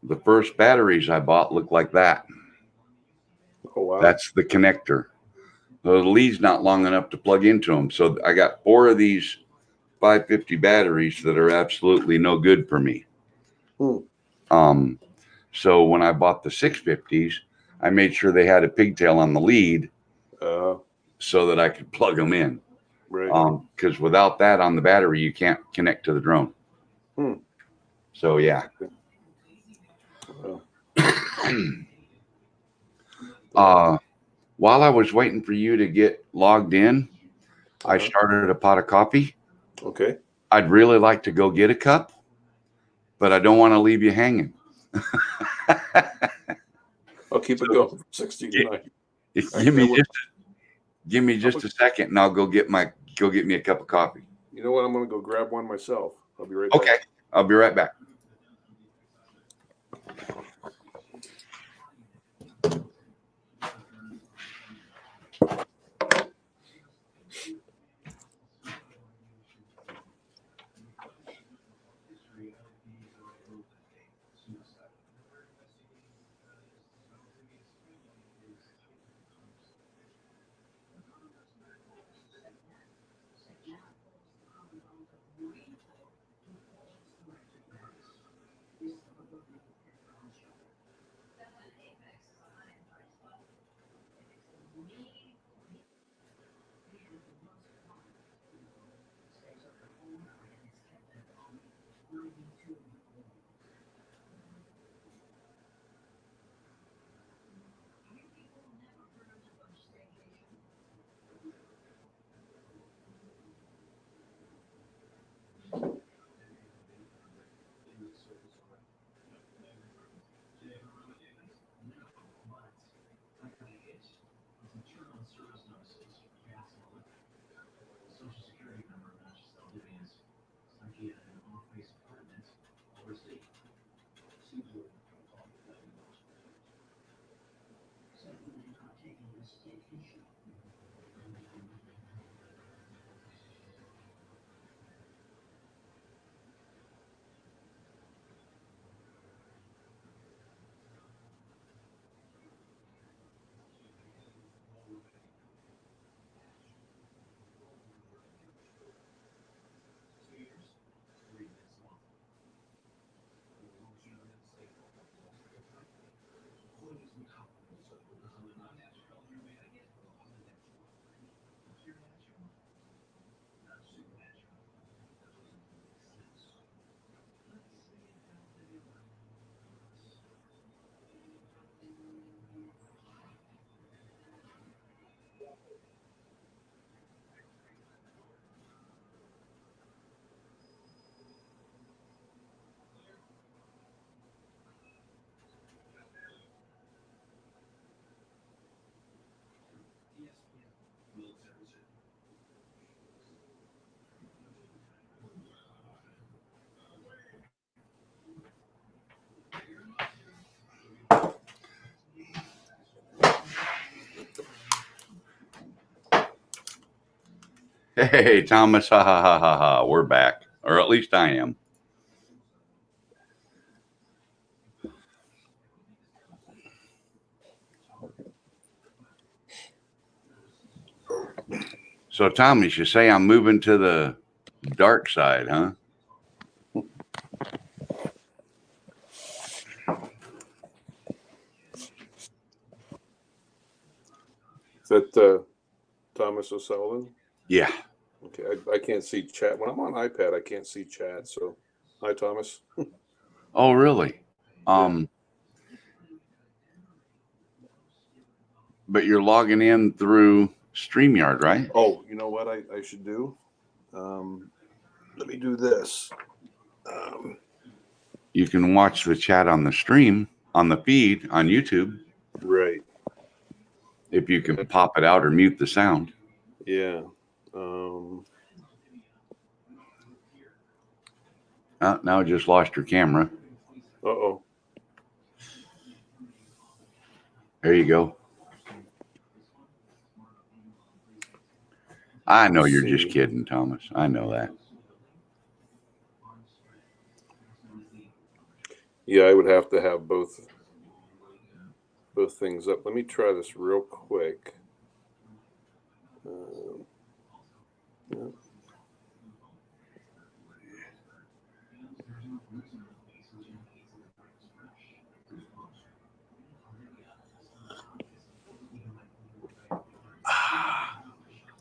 the first batteries I bought looked like that. Oh, wow. That's the connector. The lead's not long enough to plug into them. So I got 4 of these 550 batteries that are absolutely no good for me. Hmm. So when I bought the 650s, I made sure they had a pigtail on the lead so that I could plug them in. Right. Because without that on the battery, you can't connect to the drone. Hmm. So yeah. Wow. While I was waiting for you to get logged in, I Uh-huh. started a pot of coffee. Okay. I'd really like to go get a cup, but I don't want to leave you hanging. I'll keep it going from 60 to 90. Give me just a second, and I'll go get me a cup of coffee. You know what? I'm going to go grab one myself. I'll be right Okay, back. I'll be right back. Hey, Thomas, ha ha ha ha ha. We're back, or at least I am. So, Thomas, you say I'm moving to the dark side, huh? Is that Thomas O'Sullivan? Yeah. Okay, I can't see chat. When I'm on iPad, I can't see chat. So, hi, Thomas. Oh, really? Yeah. But you're logging in through StreamYard, right? Oh, you know what I should do? Let me do this. You can watch the chat on the stream, on the feed, on YouTube, Right. if you can pop it out or mute the sound. Yeah. Now I just lost your camera. Uh-oh. There you go. I know you're just kidding, Thomas. I know that. Yeah, I would have to have both things up. Let me try this real quick. Yeah.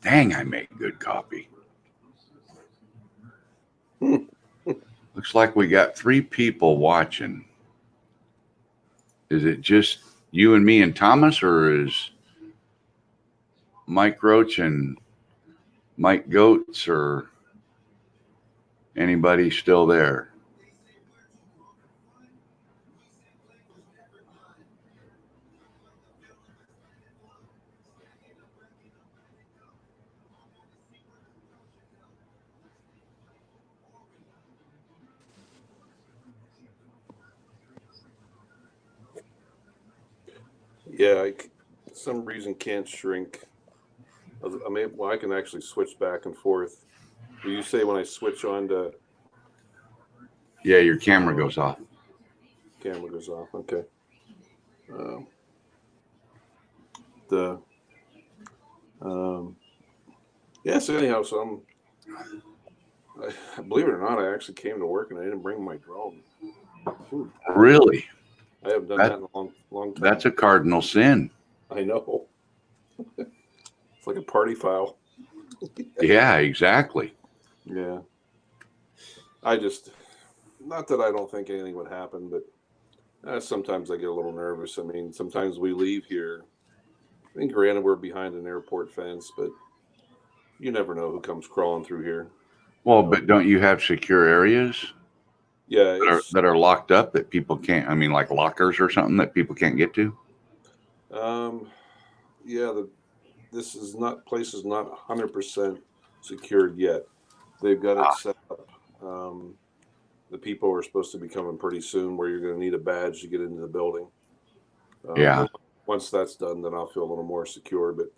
Dang, I make good coffee. Looks like we got 3 people watching. Is it just you and me and Thomas, or is Mike Roach and Mike Goats or anybody still there? Yeah, some reason can't shrink. I can actually switch back and forth. Do you say when I switch on to Yeah, your camera goes off. camera goes off? Okay. The yeah. So anyhow, believe it or not, I actually came to work and I didn't bring my drone. Really? I haven't done that in a long time. That's a cardinal sin. I know. It's like a party foul. Yeah, exactly. Yeah. I just, not that I don't think anything would happen, but sometimes I get a little nervous. I mean, sometimes we leave here. I think, granted, we're behind an airport fence, but you never know who comes crawling through here. Well, but don't you have secure areas Yeah, that are locked up that people can't? I mean, like lockers or something that people can't get to. yeah. Place is not 100% secured yet. They've got it set up. The people are supposed to be coming pretty soon, where you're going to need a badge to get into the building. Yeah. Once that's done, then I'll feel a little more secure. But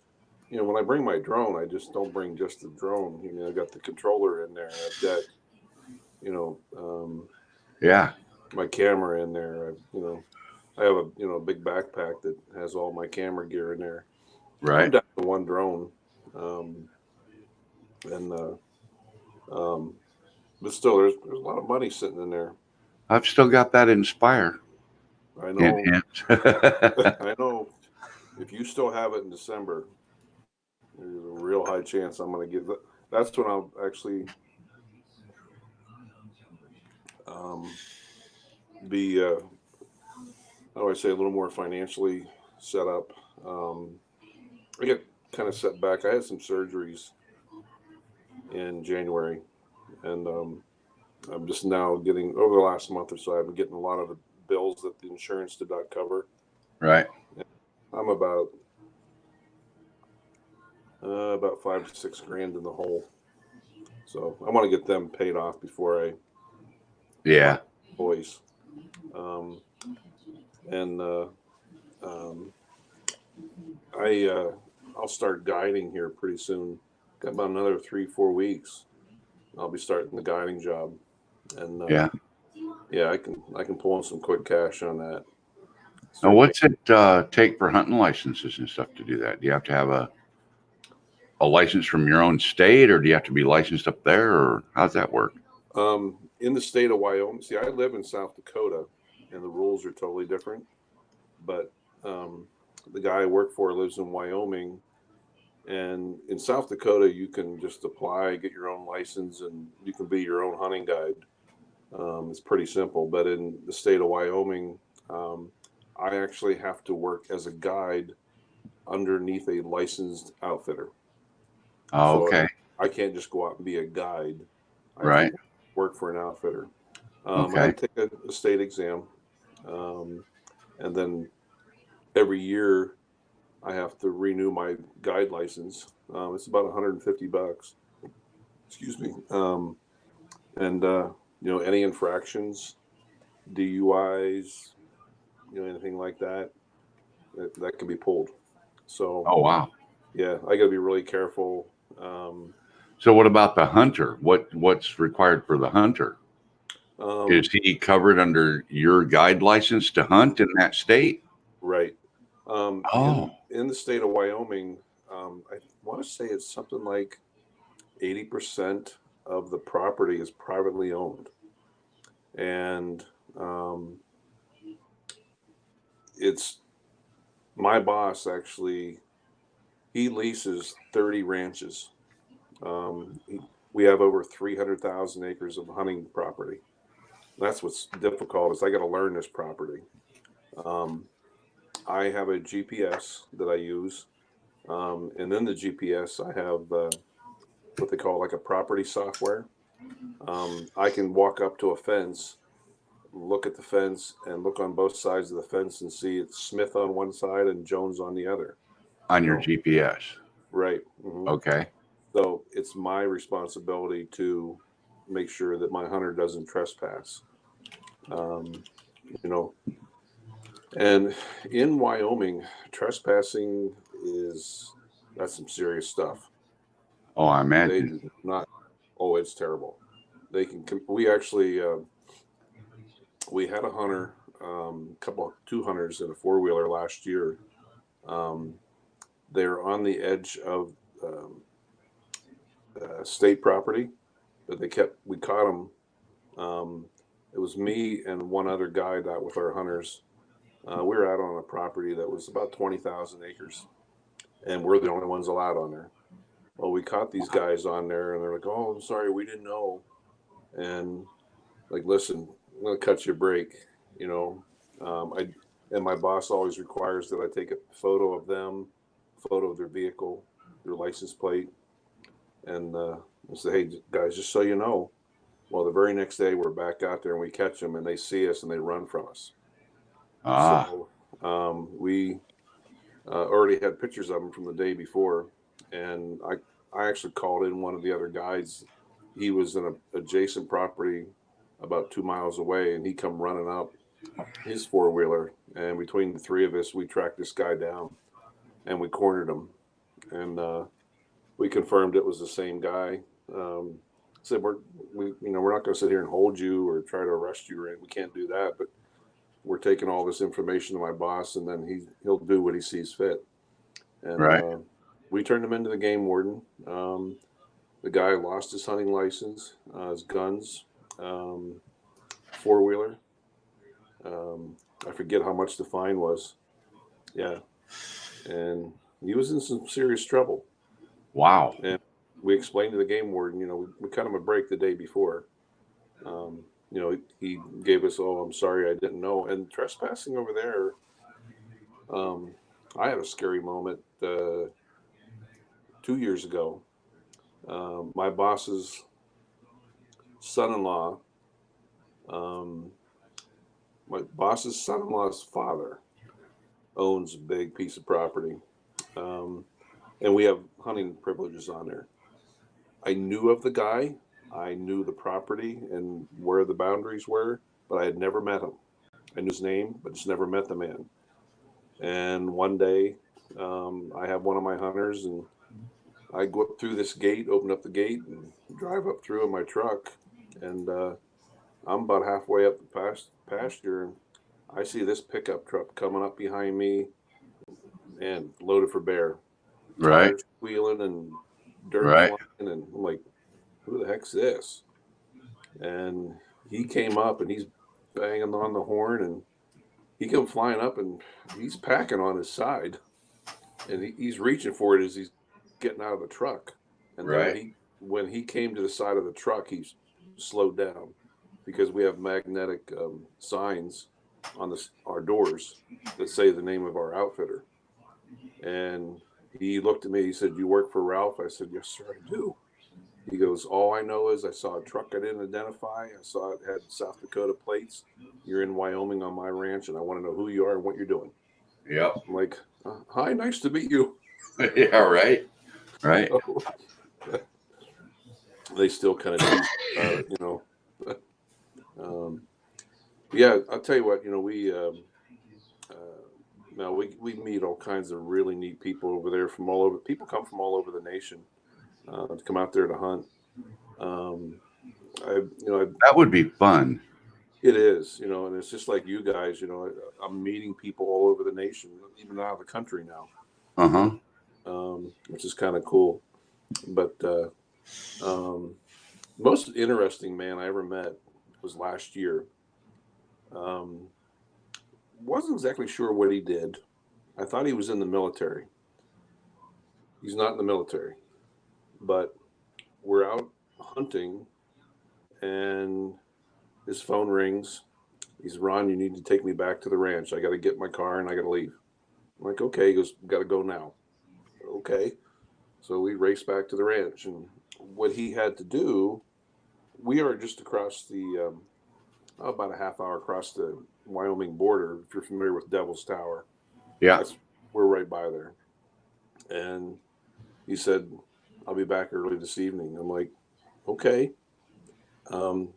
when I bring my drone, I just don't bring just the drone. I've got the controller in there. I've got, Yeah. my camera in there. I have a big backpack that has all my camera gear in there. Right. I'm down to one drone, and but still, there's a lot of money sitting in there. I've still got that Inspire. I know. Hint, hint. I know. If you still have it in December, there's a real high chance I'm going to get that. That's when I'll actually be, how do I say, a little more financially set up. I get kind of set back. I had some surgeries in January, and I'm just now getting, over the last month or so, I've been getting a lot of the bills that the insurance did not cover. Right. I'm about $5 to $6 grand in the hole. So I want to get them paid off before I voice. And I'll start guiding here pretty soon. got about another 3-4 weeks. I'll be starting the guiding job, and Yeah. yeah, I can pull in some quick cash on that. Now, Start what's it take for hunting licenses and stuff to do that? Do you have to have a license from your own state, or do you have to be licensed up there, or how's that work? in the state of Wyoming. See, I live in South Dakota, and the rules are totally different. But um, the guy I work for lives in Wyoming, and in South Dakota, you can just apply, get your own license, and you can be your own hunting guide. It's pretty simple. But in the state of Wyoming, um, I actually have to work as a guide underneath a licensed outfitter. Oh, So okay. I can't just go out and be a guide. I have to Right. work for an outfitter. I Okay. got to take a state exam, um, and then every year I have to renew my guide license. It's about $150. Excuse me. And any infractions, DUIs, anything like that, that can be pulled. So Oh, wow. yeah, I got to be really careful. So what about the hunter? What's required for the hunter? Um, Is he covered under your guide license to hunt in that state? right. In Oh, the state of Wyoming, I want to say it's something like 80% of the property is privately owned, and um, it's my boss actually. He leases 30 ranches. We have over 300,000 acres of hunting property. That's what's difficult is I got to learn this property. Um, I have a GPS that I use, and then the GPS I have what they call like a property software. I can walk up to a fence, look at the fence, and look on both sides of the fence and see it's Smith on one side and Jones on the other. on You your know, GPS. right? Hmm. Okay. So it's my responsibility to make sure that my hunter doesn't trespass. Um, you know, and in Wyoming, trespassing is that's some serious stuff. Oh, I They imagine. do not. Oh, it's terrible. They can. We actually we had a hunter, couple two hunters in a four wheeler last year. Um, they're on the edge of um, state property, but we caught them. Um, it was me and one other guide out with our hunters. We were out on a property that was about 20,000 acres, and we're the only ones allowed on there. Well, we caught these guys on there, and they're like, "Oh, I'm sorry, we didn't know." And like, listen, I'm gonna cut you a break. You know, I and my boss always requires that I take a photo of them, photo of their vehicle, their license plate, and I say, "Hey, guys, just so you know." Well, the very next day, we're back out there and we catch them, and they see us and they run from us. Ah, So we already had pictures of them from the day before, and I actually called in one of the other guys. He was in a adjacent property about 2 miles away, and he come running up his four wheeler, and between the three of us, we tracked this guy down and we cornered him, and we confirmed it was the same guy. Said we're not going to sit here and hold you or try to arrest you, or we can't do that, but we're taking all this information to my boss, and then he'll do what he sees fit. And right. we turned him into the game warden. The guy lost his hunting license, his guns, um, four wheeler. I forget how much the fine was. Yeah, and he was in some serious trouble. Wow. And we explained to the game warden, we cut him a break the day before. He gave us, "Oh, I'm sorry, I didn't know." And trespassing over there, um, I had a scary moment 2 years ago. My boss's son-in-law, um, my boss's son-in-law's father owns a big piece of property, um, and we have hunting privileges on there. I knew of the guy, I knew the property and where the boundaries were, but I had never met him. I knew his name, but just never met the man. And one day, I have one of my hunters, and I go up through this gate, open up the gate, and drive up through in my truck. And I'm about halfway up the pasture, and I see this pickup truck coming up behind me and loaded for bear. Right. Tires squealing and dirt Right. flying. And I'm like, who the heck's this? And he came up and he's banging on the horn, and he come flying up and he's packing on his side, and he's reaching for it as he's getting out of the truck. And then Right. when he came to the side of the truck, he slowed down because we have magnetic signs on our doors that say the name of our outfitter. And he looked at me. He said, "You work for Ralph?" I said, "Yes, sir, I do." He goes, "All I know is I saw a truck I didn't identify. I saw it had South Dakota plates. You're in Wyoming on my ranch, and I want to know who you are and what you're doing." Yep. I'm like, "Hi, nice to meet you." Yeah. Right. Right. They still kind of tease about it, you know. um, yeah, I'll tell you what, you know, now we meet all kinds of really neat people over there from all over. People come from all over the nation to come out there to hunt. Um, That would be fun. it is, you know, and it's just like you guys, you know, I'm meeting people all over the nation, even out of the country now, Uh-huh. which is kind of cool. But um, most interesting man I ever met was last year. Um, wasn't exactly sure what he did. I thought he was in the military. He's not in the military, but we're out hunting, and his phone rings. He's, "Ron, you need to take me back to the ranch. I got to get my car and I got to leave." I'm like, "Okay." He goes, "Got to go now." Okay. So we raced back to the ranch, and what he had to do, we are just across about a half hour across the Wyoming border. If you're familiar with Devil's Tower, Yeah. that's we're right by there. And he said, "I'll be back early this evening." I'm like, "Okay." Um,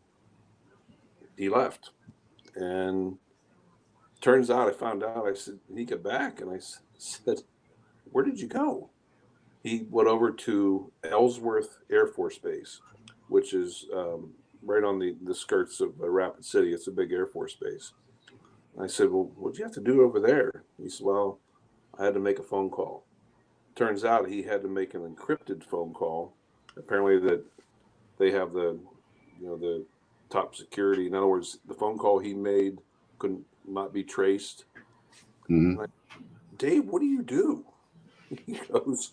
he left, and turns out I found out. I said, "He got back," and I said, "Where did you go?" He went over to Ellsworth Air Force Base, which is right on the skirts of Rapid City. It's a big Air Force base. And I said, "Well, what'd you have to do over there?" He said, "Well, I had to make a phone call." Turns out he had to make an encrypted phone call. Apparently, that they have the top security. In other words, the phone call he made couldn't not be traced. Hmm. I'm like, "Dave, what do you do?" He goes,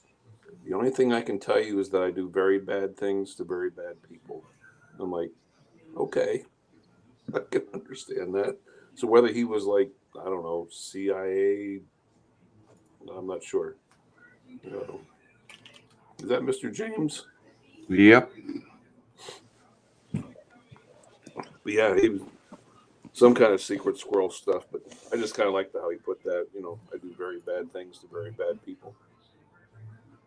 "The only thing I can tell you is that I do very bad things to very bad people." I'm like, "Okay, I can understand that." So whether he was like, I don't know, CIA, I'm not sure. Is that Mr. James? Yep. But yeah, he was some kind of secret squirrel stuff. But I just kind of like how he put that. You know, I do very bad things to very bad people.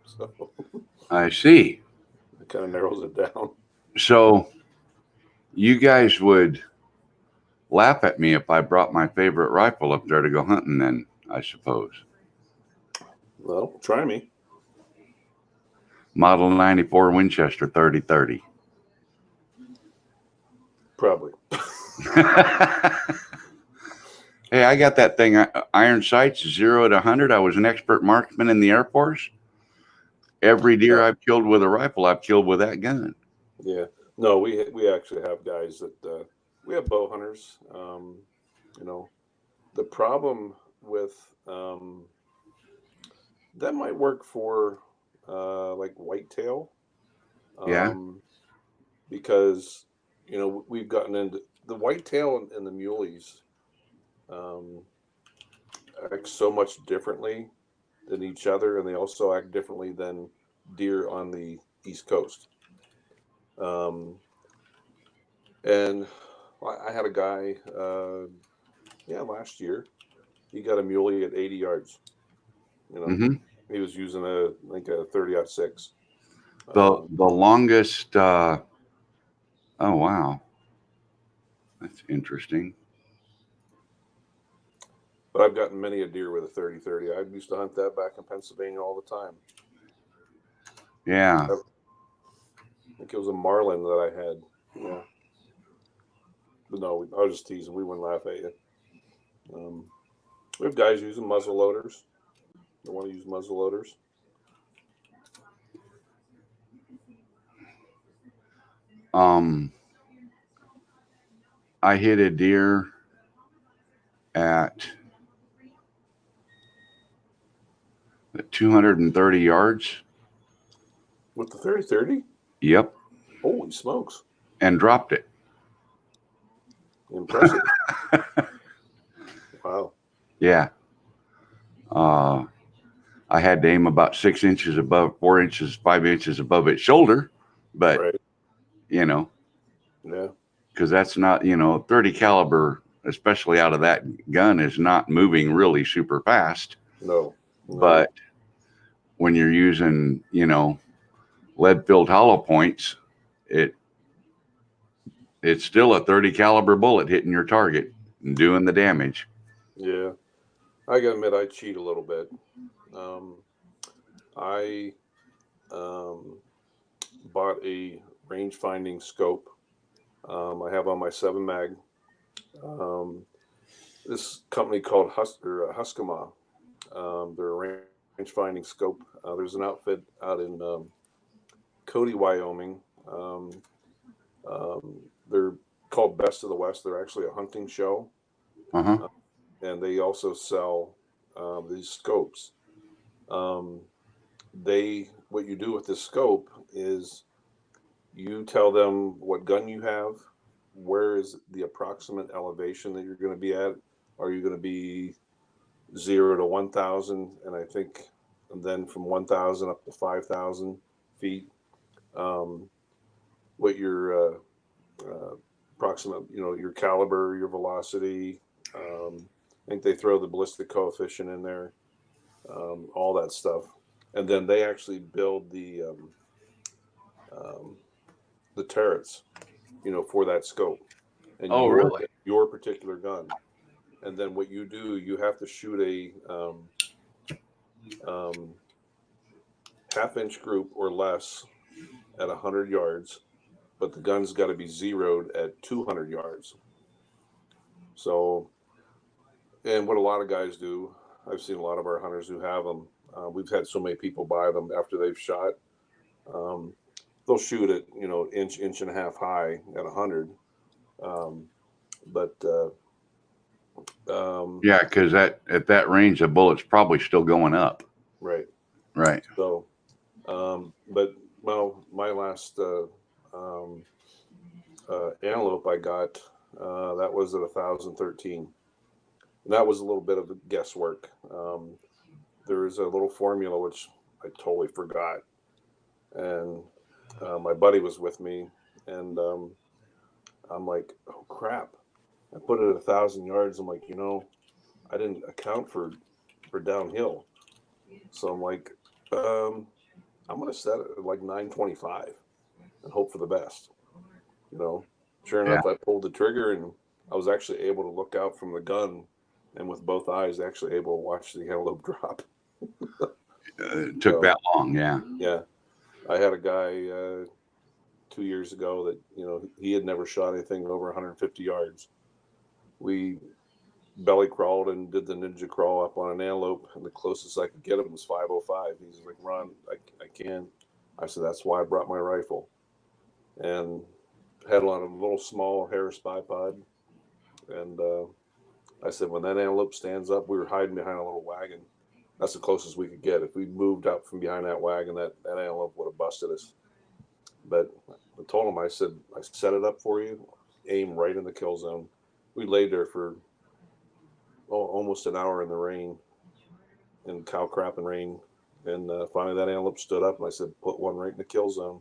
So I see. it kind of narrows it down. So you guys would laugh at me if I brought my favorite rifle up there to go hunting then, I suppose. Well, try me. Model 94 Winchester 3030. Probably. Hey, I got that thing, iron sights, 0 to 100. I was an expert marksman in the Air Force. Every deer Yeah. I've killed with a rifle, I've killed with that gun. Yeah. No, we actually have guys that we have bow hunters. You know, the problem with that might work for like whitetail, Yeah. um, because you know we've gotten into the whitetail and the muleys um, act so much differently than each other, and they also act differently than deer on the East Coast. Um, and I had a guy, yeah, last year. He got a muley at 80 yards. You know, Hmm. he was using I think a 30-06. The longest, oh, wow. That's interesting. But I've gotten many a deer with a 30-30. I used to hunt that back in Pennsylvania all the time. Yeah. I think it was a Marlin that I had. Yeah. But no, I was just teasing. We wouldn't laugh at you. We have guys using muzzle loaders. They want to use muzzle loaders. Um, I hit a deer at 230 yards. With the 30-30? Yep. Holy smokes. And dropped it. Impressive. Wow. Yeah. I had to aim about 6 inches above, 4 inches, 5 inches above its shoulder, but Right. you know, Yeah. because that's not, 30 caliber, especially out of that gun, is not moving really super fast. No. But when you're using, lead filled hollow points, it's still a 30 caliber bullet hitting your target and doing the damage. Yeah. I gotta admit, I cheat a little bit. I bought a range finding scope. I have on my 7 mag. This company called Huskama. They're a range finding scope. There's an outfit out in Cody, Wyoming. They're called Best of the West. They're actually a hunting show, Uh-huh. and they also sell these scopes. What you do with this scope is you tell them what gun you have, where is the approximate elevation that you're going to be at. Are you going to be 0 to 1,000, and I think, and then from 1,000 up to 5,000 feet. What your approximate, your caliber, your velocity. I think they throw the ballistic coefficient in there, all that stuff, and then they actually build the turrets, for that scope and Oh, really? your particular gun. And then what you do, you have to shoot a half-inch group or less at 100 yards, but the gun's got to be zeroed at 200 yards. So, and what a lot of guys do, I've seen a lot of our hunters who have them. We've had so many people buy them after they've shot. Um, they'll shoot it, inch and a half high at 100. But Yeah, because at that range, the bullet's probably still going up. right. Right. So, but well, my last antelope I got, that was at 1,013. And that was a little bit of guesswork. There is a little formula which I totally forgot, and my buddy was with me, and I'm like, oh crap! I put it at 1,000 yards. I'm like, I didn't account for downhill, so I'm like, I'm gonna set it at like 925 and hope for the best. Sure Yeah. enough, I pulled the trigger and I was actually able to look out from the gun, and with both eyes, actually able to watch the antelope drop. It took that long. Yeah. Yeah, I had a guy 2 years ago that he had never shot anything over 150 yards. We belly crawled and did the ninja crawl up on an antelope, and the closest I could get him was 505. He's like, Ron, I can't. I said, that's why I brought my rifle, and had on a little small Harris bipod. And I said, when that antelope stands up, we were hiding behind a little wagon. That's the closest we could get. If we moved out from behind that wagon, that antelope would have busted us. But I told him, I said, I set it up for you, aim right in the kill zone. We laid there for almost an hour in the rain, in cow crap and rain. And finally that antelope stood up, and I said, put one right in the kill zone.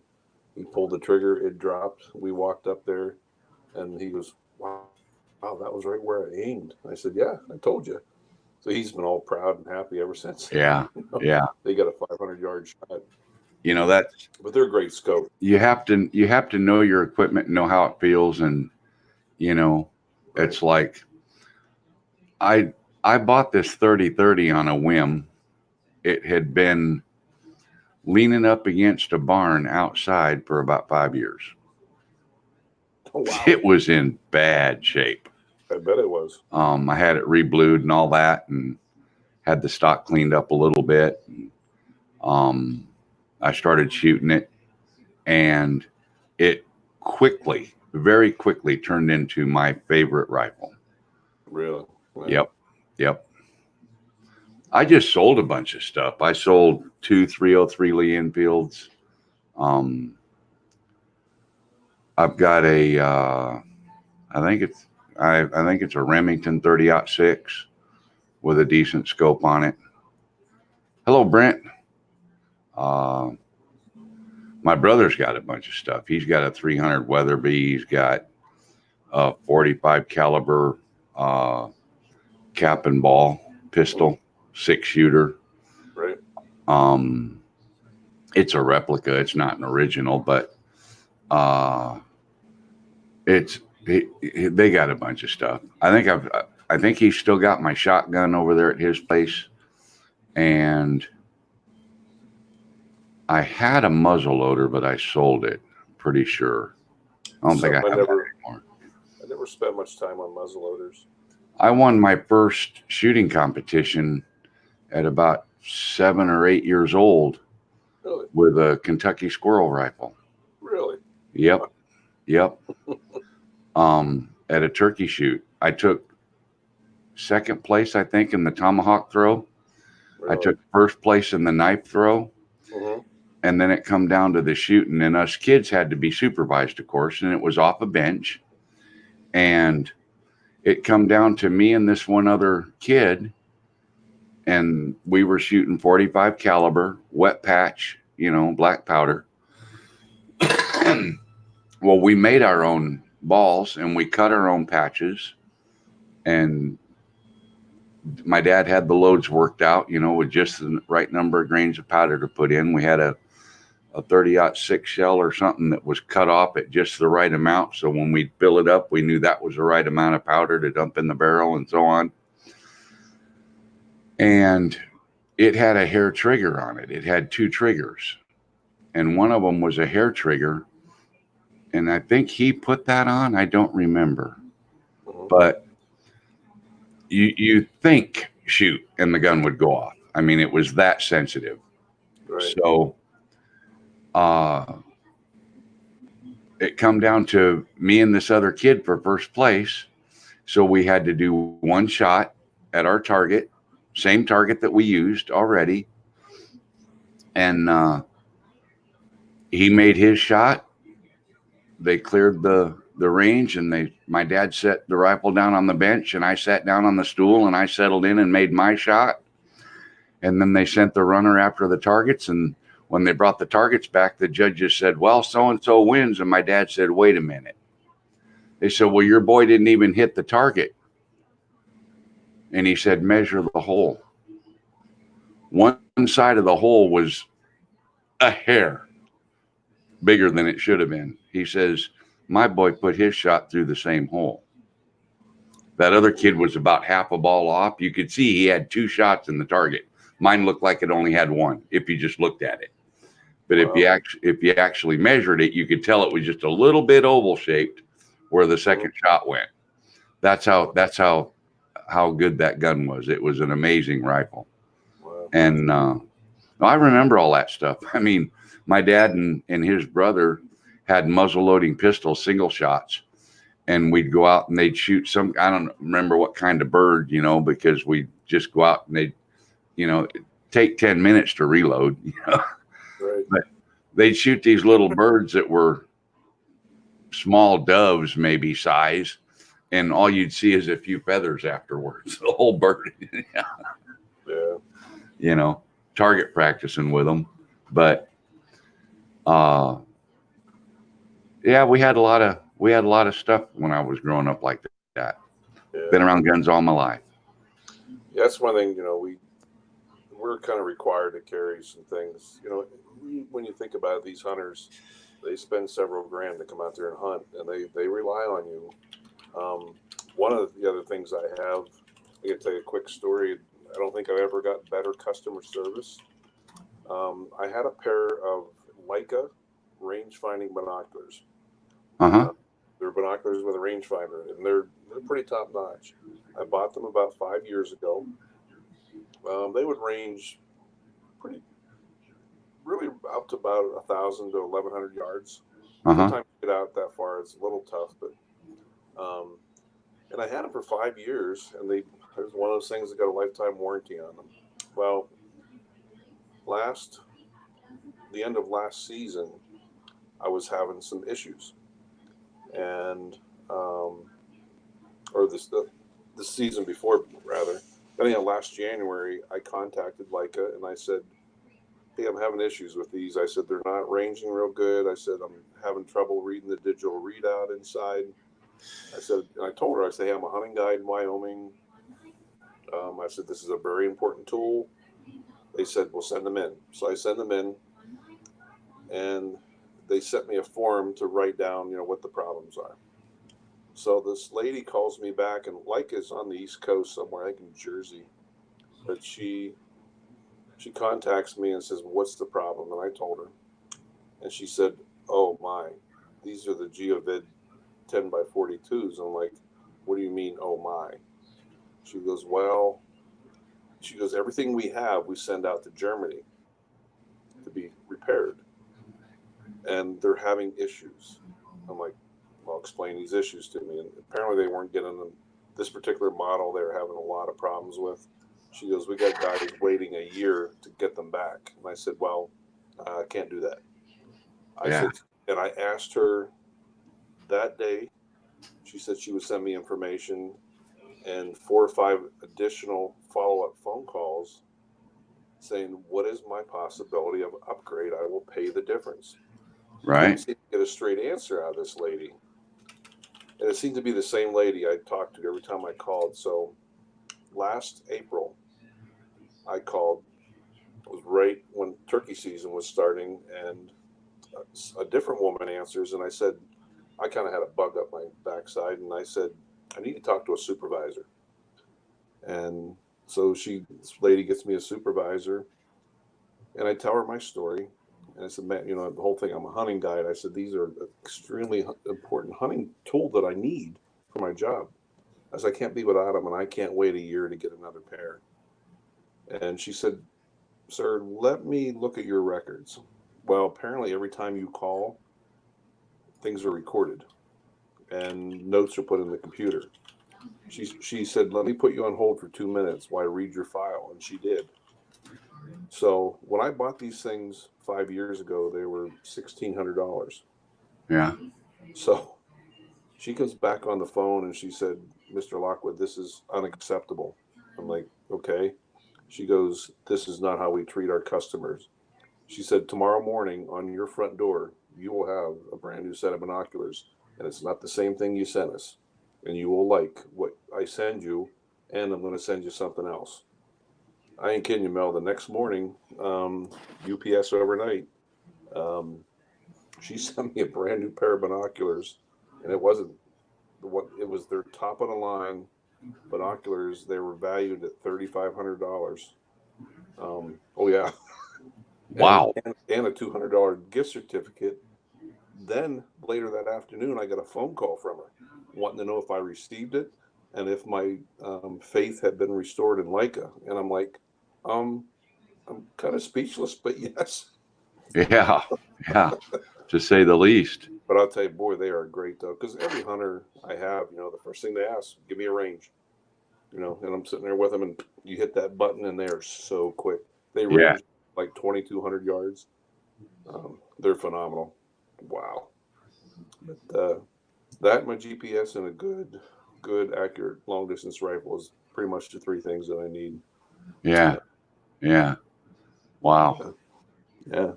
He pulled the trigger, it dropped. We walked up there, and he goes, wow, that was right where I aimed. I said, yeah, I told you. So he's been all proud and happy ever since. Yeah. Yeah. They got a 500-yard shot. That's, but they're a great scope. you have to know your equipment and know how it feels. And, Right. it's like, I bought this 30-30 on a whim. It had been leaning up against a barn outside for about 5 years. Oh, wow. It was in bad shape. I bet it was. I had it reblued and all that, and had the stock cleaned up a little bit. Um, I started shooting it, and it quickly, very quickly turned into my favorite rifle. Really? Wow. Yep. Yep. I just sold a bunch of stuff. I sold 2 303 Lee Enfields. Um, I've got a, I think it's, I think it's a Remington 30-06 with a decent scope on it. Hello, Brent. Uh, my brother's got a bunch of stuff. He's got a 300 Weatherby. He's got a 45 caliber cap and ball pistol, 6-shooter. Right. It's a replica. It's not an original, but they got a bunch of stuff. I think he's still got my shotgun over there at his place, and I had a muzzle loader, but I sold it. Pretty sure. I don't think I have that anymore. I never spent much time on muzzle loaders. I won my first shooting competition at about 7 or 8 years old. Really? With a Kentucky squirrel rifle. Really? Yep. Yep. At a turkey shoot, I took second place, I think, in the tomahawk throw. Really? I took first place in the knife throw. Mm-hmm. And then it come down to the shooting, and us kids had to be supervised, of course, and it was off a bench. And it come down to me and this one other kid, and we were shooting 45 caliber, wet patch, black powder. Well, we made our own balls and we cut our own patches, and my dad had the loads worked out, with just the right number of grains of powder to put in. We had a 30-06 shell or something that was cut off at just the right amount. So when we fill it up, we knew that was the right amount of powder to dump in the barrel and so on. And it had a hair trigger on it. It had 2 triggers, and one of them was a hair trigger. And I think he put that on. I don't remember, but you think shoot and the gun would go off. I mean, it was that sensitive. Right. So it come down to me and this other kid for first place. So we had to do one shot at our target, same target that we used already. And he made his shot. They cleared the range, and my dad set the rifle down on the bench, and I sat down on the stool, and I settled in and made my shot. And then they sent the runner after the targets, and when they brought the targets back, the judges said, well, so-and-so wins. And my dad said, wait a minute. They said, well, your boy didn't even hit the target. And he said, measure the hole. One side of the hole was a hair bigger than it should have been. He says, my boy put his shot through the same hole. That other kid was about half a ball off. You could see he had 2 shots in the target. Mine looked like it only had 1 if you just looked at it. But wow. if you actually measured it, you could tell it was just a little bit oval shaped where the second shot went. That's how good that gun was. It was an amazing rifle. Wow. And I remember all that stuff. I mean, my dad and his brother had muzzle loading pistols, single shots, and we'd go out and they'd shoot some, I don't remember what kind of bird, because we'd just go out and they'd, take 10 minutes to reload, Right. But they'd shoot these little birds that were small doves, maybe size, and all you'd see is a few feathers afterwards. The whole bird. Yeah. Target practicing with them. But yeah, we had a lot of stuff when I was growing up like that. Yeah. Been around guns all my life. Yeah, that's one thing, we're kind of required to carry some things. When you think about it, these hunters, they spend several grand to come out there and hunt, and they rely on you. One of the other things I can tell you a quick story. I don't think I've ever got better customer service I had a pair of Leica range finding binoculars. Uh-huh. They're binoculars with a rangefinder, and they're pretty top notch. I bought them about 5 years ago. They would range pretty really up to about 1,000 to 1,100 yards. Uh-huh. Sometimes you get out that far, it's a little tough, but um, and I had them for 5 years, and there's one of those things that got a lifetime warranty on them. Well, last the end of last season, I was having some issues, and or the season before rather. Anyhow, last January, I contacted Leica and I said, "Hey, I'm having issues with these." I said they're not ranging real good. I said I'm having trouble reading the digital readout inside. I said, and I told her, I said, "Hey, I'm a hunting guide in Wyoming." I said, "This is a very important tool." They said, "We'll send them in." So I send them in, and they sent me a form to write down, what the problems are. So this lady calls me back, and Leica's on the East Coast somewhere, I think in Jersey. But she contacts me and says, "What's the problem?" And I told her, and she said, "Oh my, these are the GeoVid 10 by 42s." I'm like, "What do you mean, oh my?" She goes, "Well," she goes, "everything we have, we send out to Germany to be repaired, and they're having issues." I'm like, "Well, explain these issues to me." And apparently they weren't getting them. This particular model they were having a lot of problems with. She goes, "We got guys waiting a year to get them back." And I said, "Well, I can't do that." I Yeah. said, and I asked her that day, she said she would send me information and 4 or 5 additional follow up phone calls saying, "What is my possibility of upgrade? I will pay the difference." Couldn't Right. seem to get a straight answer out of this lady. And it seemed to be the same lady I talked to every time I called. So last April, I called. It was right when turkey season was starting, and a different woman answers, and I said, I kind of had a bug up my backside, and I said, "I need to talk to a supervisor." And so this lady gets me a supervisor, and I tell her my story. And I said, "Man, the whole thing, I'm a hunting guide." I said, "These are an extremely important hunting tool that I need for my job." I said, "I can't be without them, and I can't wait a year to get another pair." And she said, "Sir, let me look at your records." Well, apparently every time you call, things are recorded and notes are put in the computer. She said, "Let me put you on hold for 2 minutes while I read your file." And she did. So when I bought these things 5 years ago, they were $1,600. Yeah. So she comes back on the phone and she said, "Mr. Lockwood, this is unacceptable." I'm like, "Okay." She goes, "This is not how we treat our customers." She said, "Tomorrow morning on your front door, you will have a brand new set of binoculars, and it's not the same thing you sent us. And you will like what I send you, and I'm going to send you something else." I ain't kidding you, Mel. The next morning, UPS overnight, um, she sent me a brand new pair of binoculars, and it wasn't what it was their top of the line binoculars. They were valued at $3,500. Oh yeah, and Wow. and a $200 gift certificate. Then later that afternoon, I got a phone call from her wanting to know if I received it and if my faith had been restored in Leica. And I'm like, um, I'm kind of speechless, but yes. Yeah. Yeah. To say the least. But I'll tell you, boy, they are great though, because every hunter I have, the first thing they ask, "Give me a range," and I'm sitting there with them, and you hit that button, and they are so quick. They Yeah. range like 2,200 yards. They're phenomenal. Wow. But that, my GPS, and a good, accurate long distance rifle is pretty much the three things that I need. Yeah. Yeah. Wow. Yeah.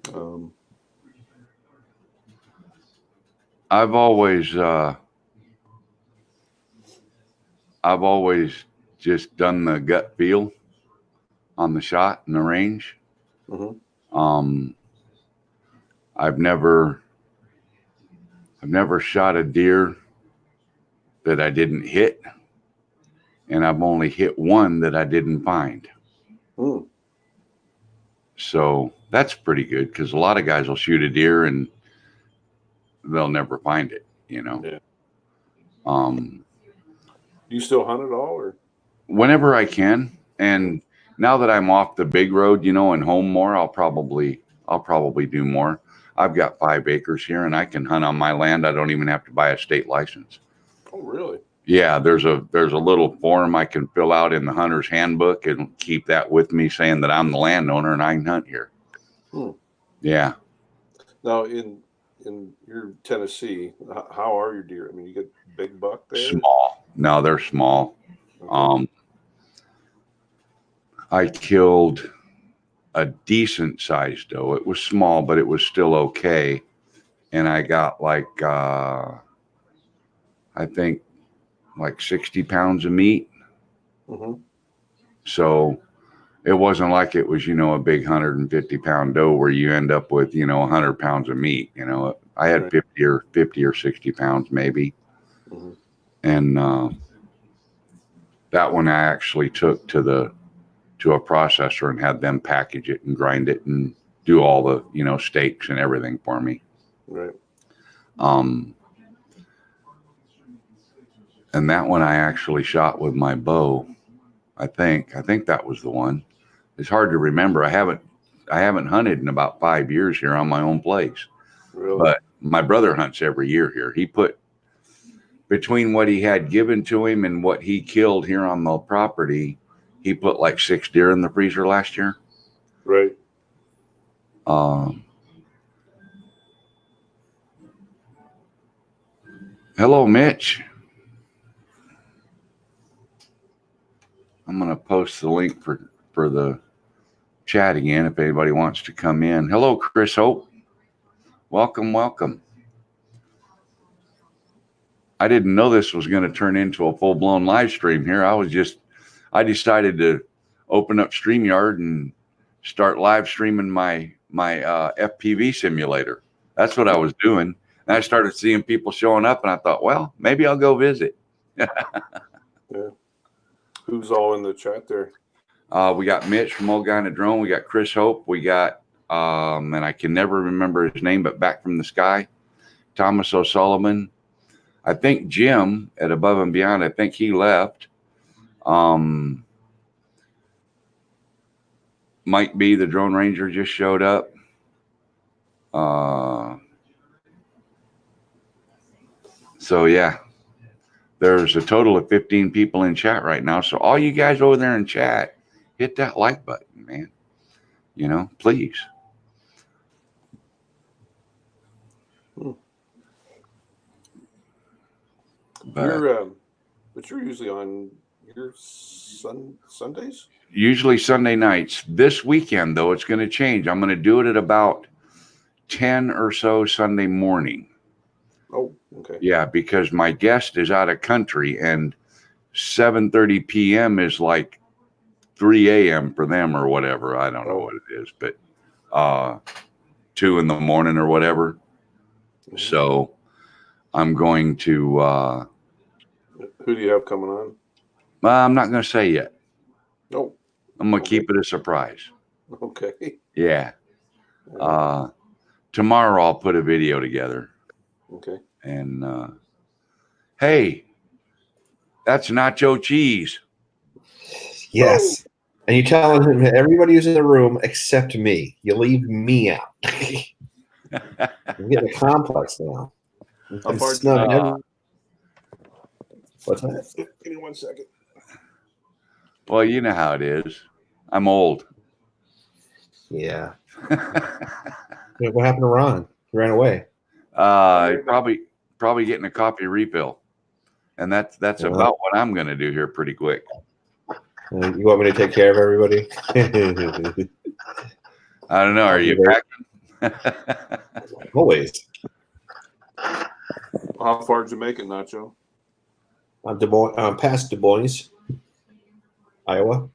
Yeah. Um, I've always I've always just done the gut feel on the shot and the range. mhm. Um, I've never shot a deer that I didn't hit, and I've only hit one that I didn't find. Mm. So that's pretty good because a lot of guys will shoot a deer and they'll never find it, you know. Yeah. Um, Do you still hunt at all, or? Whenever I can, and now that I'm off the big road, you know, and home more, I'll probably do more. I've got 5 acres here, and I can hunt on my land. I don't even have to buy a state license. Oh, really? Yeah, there's a little form I can fill out in the hunter's handbook and keep that with me, saying that I'm the landowner and I can hunt here. Yeah. Now in your Tennessee, how are your deer? I mean, you get big buck there? Small. No, they're small. Okay. I killed a decent sized doe. It was small, but it was still okay. And I got like I think like 60 pounds of meat. Mm-hmm. So it wasn't like it was, you know, a big 150-pound doe where you end up with, you know, 100 pounds of meat. You know, I had Right. 50 or 60 pounds maybe. Mm-hmm. And that one I actually took to a processor and had them package it and grind it and do all the, you know, steaks and everything for me. Right. And that one I actually shot with my bow. I think that was the one. It's hard to remember. I haven't hunted in about 5 years here on my own place. Really? But my brother hunts every year here. He put between what he had given to him and what he killed here on the property, he put like 6 deer in the freezer last year. Right. Hello, Mitch. I'm going to post the link for the chat again if anybody wants to come in. Hello, Chris Hope. Welcome. I didn't know this was going to turn into a full-blown live stream here. I decided to open up StreamYard and start live streaming my FPV simulator. That's what I was doing. And I started seeing people showing up and I thought, well, maybe I'll go visit. Yeah. Who's all in the chat there? We got Mitch from Old Guy in a Drone. We got Chris Hope. We got, and I can never remember his name, but Back from the Sky, Thomas O'Sullivan. I think Jim at Above and Beyond, I think he left. Mike B, the Drone Ranger, just showed up. So yeah, there's a total of 15 people in chat right now. So all you guys over there in chat, hit that like button, man. You know, please. But you're usually on your Sundays? Usually Sunday nights. This weekend, though, it's going to change. I'm going to do it at about 10 or so Sunday morning. Oh, okay. Yeah, because my guest is out of country and 7:30 p.m. is like 3 a.m. for them or whatever. I don't know what it is, but 2 in the morning or whatever. Mm-hmm. So I'm going to... who do you have coming on? I'm not going to say yet. No. I'm going to keep it a surprise. Okay. Yeah. Tomorrow I'll put a video together. Okay. And hey, that's nacho cheese. Yes. Oh. And you tell him everybody who's in the room except me. You leave me out. I'm getting a complex now. What's that? Give me 1 second. Well, you know how it is. I'm old. Yeah. What happened to Ron? He ran away. Probably getting a coffee refill. And that's about what I'm going to do here pretty quick. You want me to take care of everybody? I don't know. Are you packing? Always. How far did you make it, Nacho? Past Du Bois, Iowa.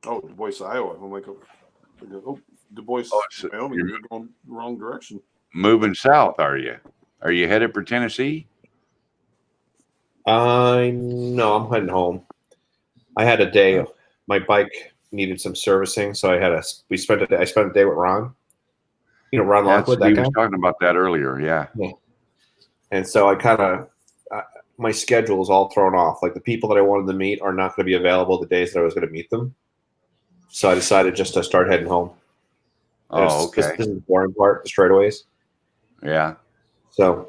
Oh, Du Bois, Iowa. I'm like, Du Bois, Wyoming. You're going the wrong direction. Moving south, are you? Are you headed for Tennessee? No, I'm heading home. I had a day. My bike needed some servicing, so I spent a day with Ron. You know, Ron Lockwood, He that guy. was talking about that earlier. Yeah. And so I kind of my schedule is all thrown off. Like the people that I wanted to meet are not going to be available the days that I was going to meet them. So I decided just to start heading home. Oh, okay. This is the boring part, the straightaways. Yeah. So,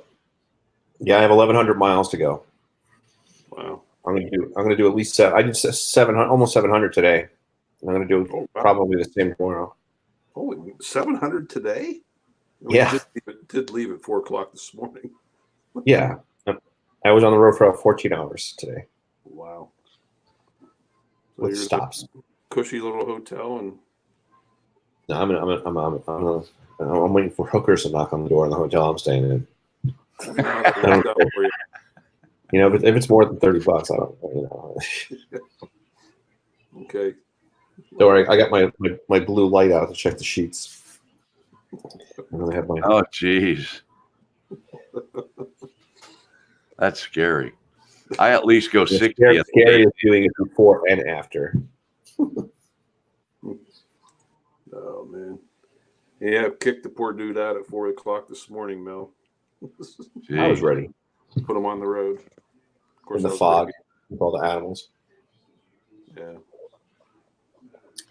yeah, I have 1,100 miles to go. Wow. I'm gonna do at least seven. I did 700, almost 700 today. I'm gonna do probably the same tomorrow. Holy, 700 today? Yeah. Did leave at 4:00 this morning. Yeah. I was on the road for about 14 hours today. Wow. So With you're stops. at a cushy little hotel, and No, I'm waiting for hookers to knock on the door in the hotel I'm staying in. I don't know how that worked out for you. You know, if it's more than $30, I don't. You know. Okay. Don't worry, I got my blue light out to check the sheets. I'm gonna have my. Oh, geez. That's scary. I at least go 60. Scary is doing it before and after. Oh man. Yeah, kicked the poor dude out at 4:00 this morning, Mel. I was ready. Put him on the road. Of course, In the fog with all the animals. Yeah.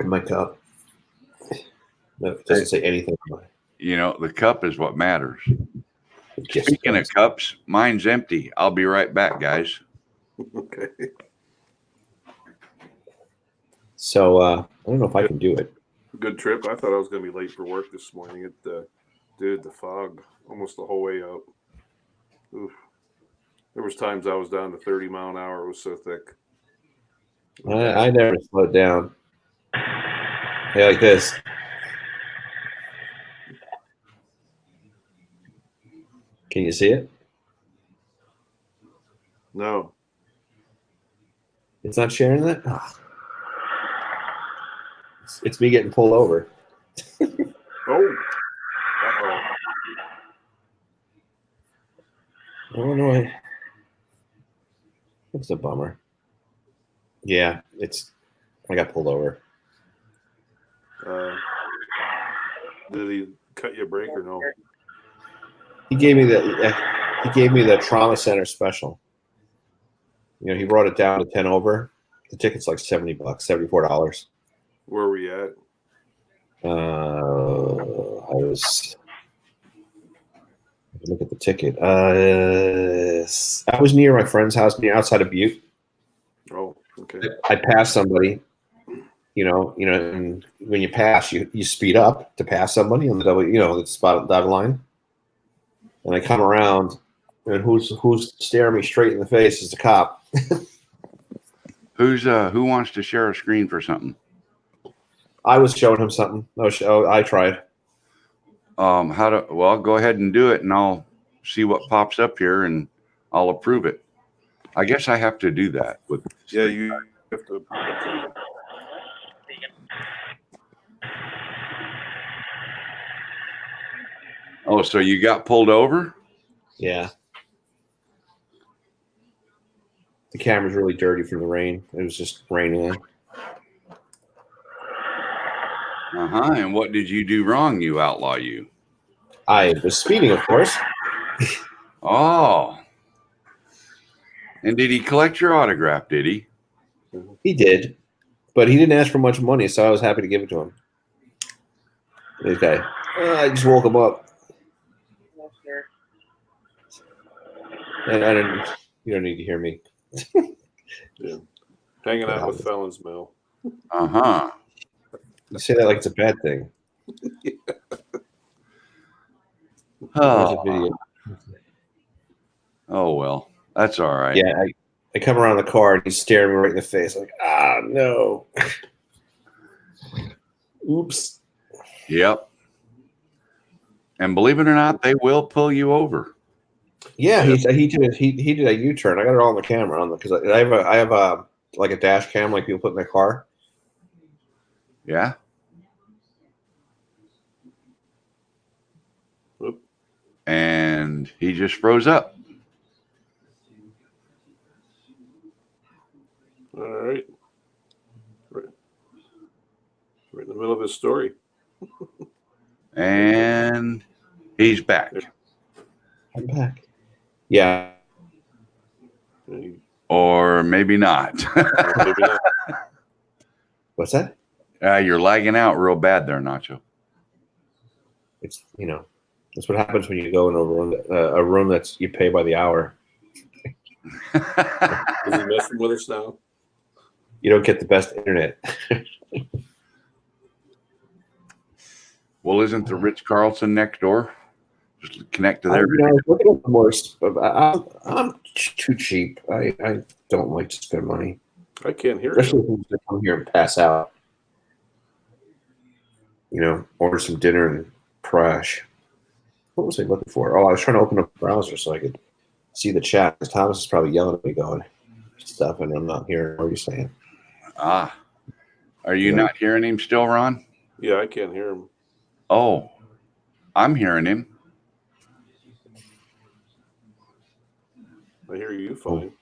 In my cup. That doesn't say anything. You know, the cup is what matters. Yes, Speaking of cups, mine's empty. I'll be right back, guys. Okay. So I don't know if I can do it. Good trip. I thought I was going to be late for work this morning. Dude, the fog almost the whole way up. Oof. There was times I was down to 30 mile an hour. It was so thick. I never slowed down. Yeah, like this. Can you see it? No. It's not sharing that? Oh. It's me getting pulled over. Oh. Uh-oh. Oh, no. That's a bummer. Yeah, I got pulled over. Did he cut you a break or no? He gave me the trauma center special. You know, he brought it down to 10 over. The ticket's like $70, $74. Where were you at? Look at the ticket. I was near my friend's house, near outside of Butte. Oh, okay. I passed somebody. You know, and when you pass, you speed up to pass somebody on the the spot dotted line. And I come around, and who's staring me straight in the face is the cop. Who wants to share a screen for something? I was showing him something. I tried. Well, go ahead and do it, and I'll see what pops up here, and I'll approve it. I guess I have to do that with. Yeah, you have to. Oh, so you got pulled over? Yeah. The camera's really dirty from the rain. It was just raining. And what did you do wrong, you outlaw, you? I was speeding, of course. Oh. And did he collect your autograph, did he? He did. But he didn't ask for much money, so I was happy to give it to him. Okay. I just woke him up. And you don't need to hear me. Yeah. Hanging out with felons, Mel. You say that like it's a bad thing. Oh. Oh, well. That's all right. Yeah, I come around the car and he's staring me right in the face. Like, no. Oops. Yep. And believe it or not, they will pull you over. Yeah, he did a U-turn. I got it all on the camera because I have a like a dash cam like people put in their car. Yeah. Oop. And he just froze up. All right. Right in the middle of his story. And he's back. I'm back. Yeah. Maybe Or maybe not. not. What's that? You're lagging out real bad there, Nacho. It's that's what happens when you go in a room that's you pay by the hour. Is he messing with us now? You don't get the best internet. Well, isn't the Ritz Carlson next door? Just connect to there. I was looking at more. I'm too cheap. I don't like to spend money, I can't hear especially him. if I come here and pass out. Order some dinner and crash. What was I looking for? Oh, I was trying to open up the browser so I could see the chat. Because Thomas is probably yelling at me, going stuff, and I'm not hearing what he's saying. Are you not hearing him still, Ron? Yeah, I can't hear him. Oh, I'm hearing him. I hear you fine.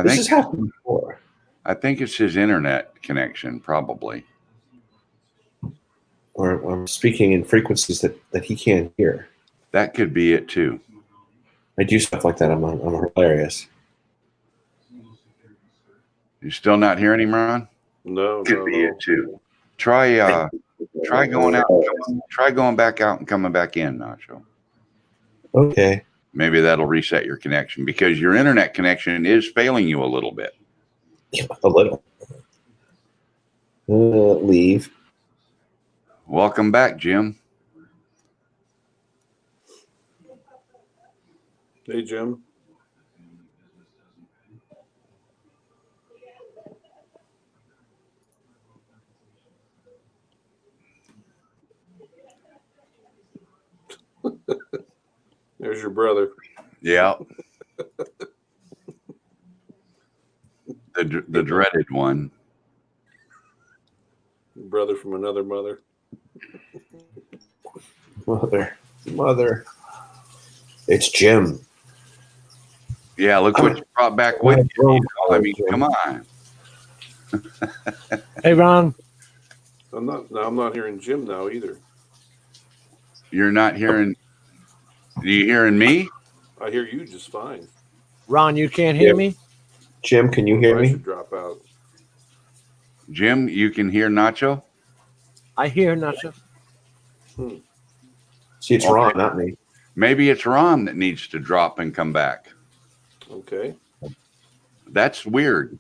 This has happened before. I think it's his internet connection, probably. Or I'm speaking in frequencies that he can't hear. That could be it too. I do stuff like that. I'm hilarious. You still not hearing him, Ron? No, Could be it too. Try going out. Try going back out and coming back in, Nacho. Okay. Maybe that'll reset your connection because your internet connection is failing you a little bit. A little. Leave. Welcome back, Jim. Hey, Jim. There's your brother. Yeah. The dreaded one. Brother from another mother. Mother. It's Jim. Yeah, look what you brought back with you. I mean, come on. Hey, Ron. I'm not hearing Jim now either. You're not hearing. Are you hearing me? I hear you just fine. Ron, you can't hear me? Jim, can you hear I me? should drop out. Jim, you can hear Nacho? I hear Nacho. See, it's Ron, not me. Maybe it's Ron that needs to drop and come back. Okay. That's weird.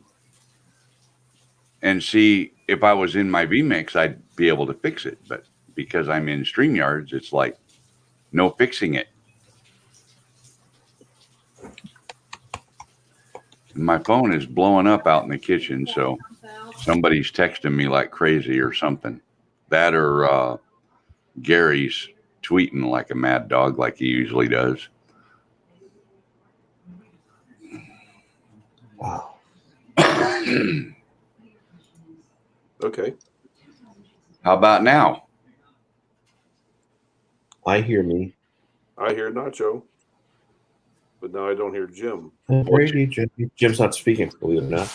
And see, if I was in my vMix, I'd be able to fix it. But because I'm in StreamYards, it's like no fixing it. And my phone is blowing up out in the kitchen, so somebody's texting me like crazy or something. That or Gary's tweeting like a mad dog like he usually does. Wow. Okay. How about now? I hear me. I hear Nacho, but now I don't hear Jim. Jim's not speaking, believe it or not.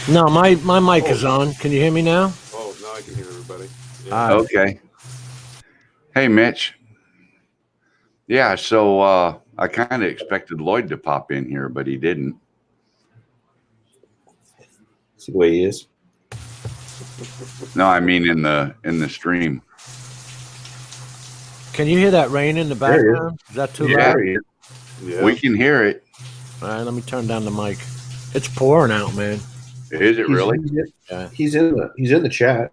No, my mic is on. Can you hear me now? Oh, now I can hear everybody. Yeah. All right. Okay. Hey, Mitch. Yeah, so I kind of expected Lloyd to pop in here, but he didn't. See the way he is? No, I mean in the stream. Can you hear that rain in the background? Is that too Yeah. loud? Yeah. We can hear it. All right, let me turn down the mic. It's pouring out, man. Is it really? He's in the chat.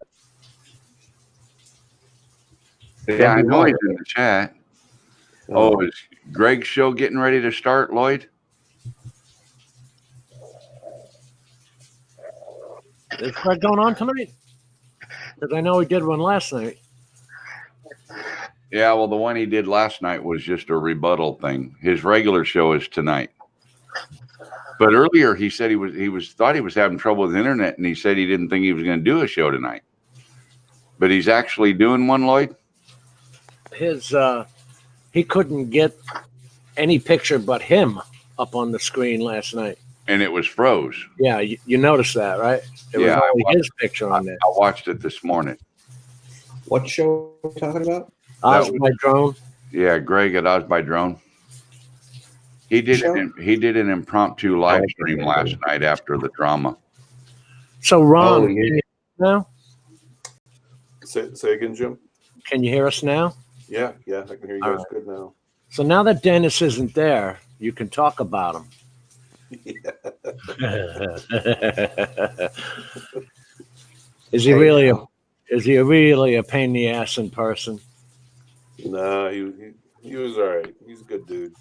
Yeah, I know he's in the chat. Oh, is Greg's show getting ready to start, Lloyd? Is Greg going on tonight? Because I know he did one last night. Yeah, well, the one he did last night was just a rebuttal thing. His regular show is tonight. But earlier he said he thought he was having trouble with the internet, and he said he didn't think he was going to do a show tonight. But he's actually doing one, Lloyd? He couldn't get any picture but him up on the screen last night. and it was froze. Yeah, you noticed that, right? It was Yeah, only his picture on there. I watched it this morning. What show are we talking about? Oz my drone. Yeah, Greg at Oz by Drone. He did Show? he did an impromptu live Oh, okay. stream last night after the drama. So Ron, Oh, can yeah. you hear us now? Say again, Jim. Can you hear us now? Yeah, I can hear you All guys good now. So now that Dennis isn't there, you can talk about him. Is he really a pain in the ass in person? Nah, he was all right. He's a good dude.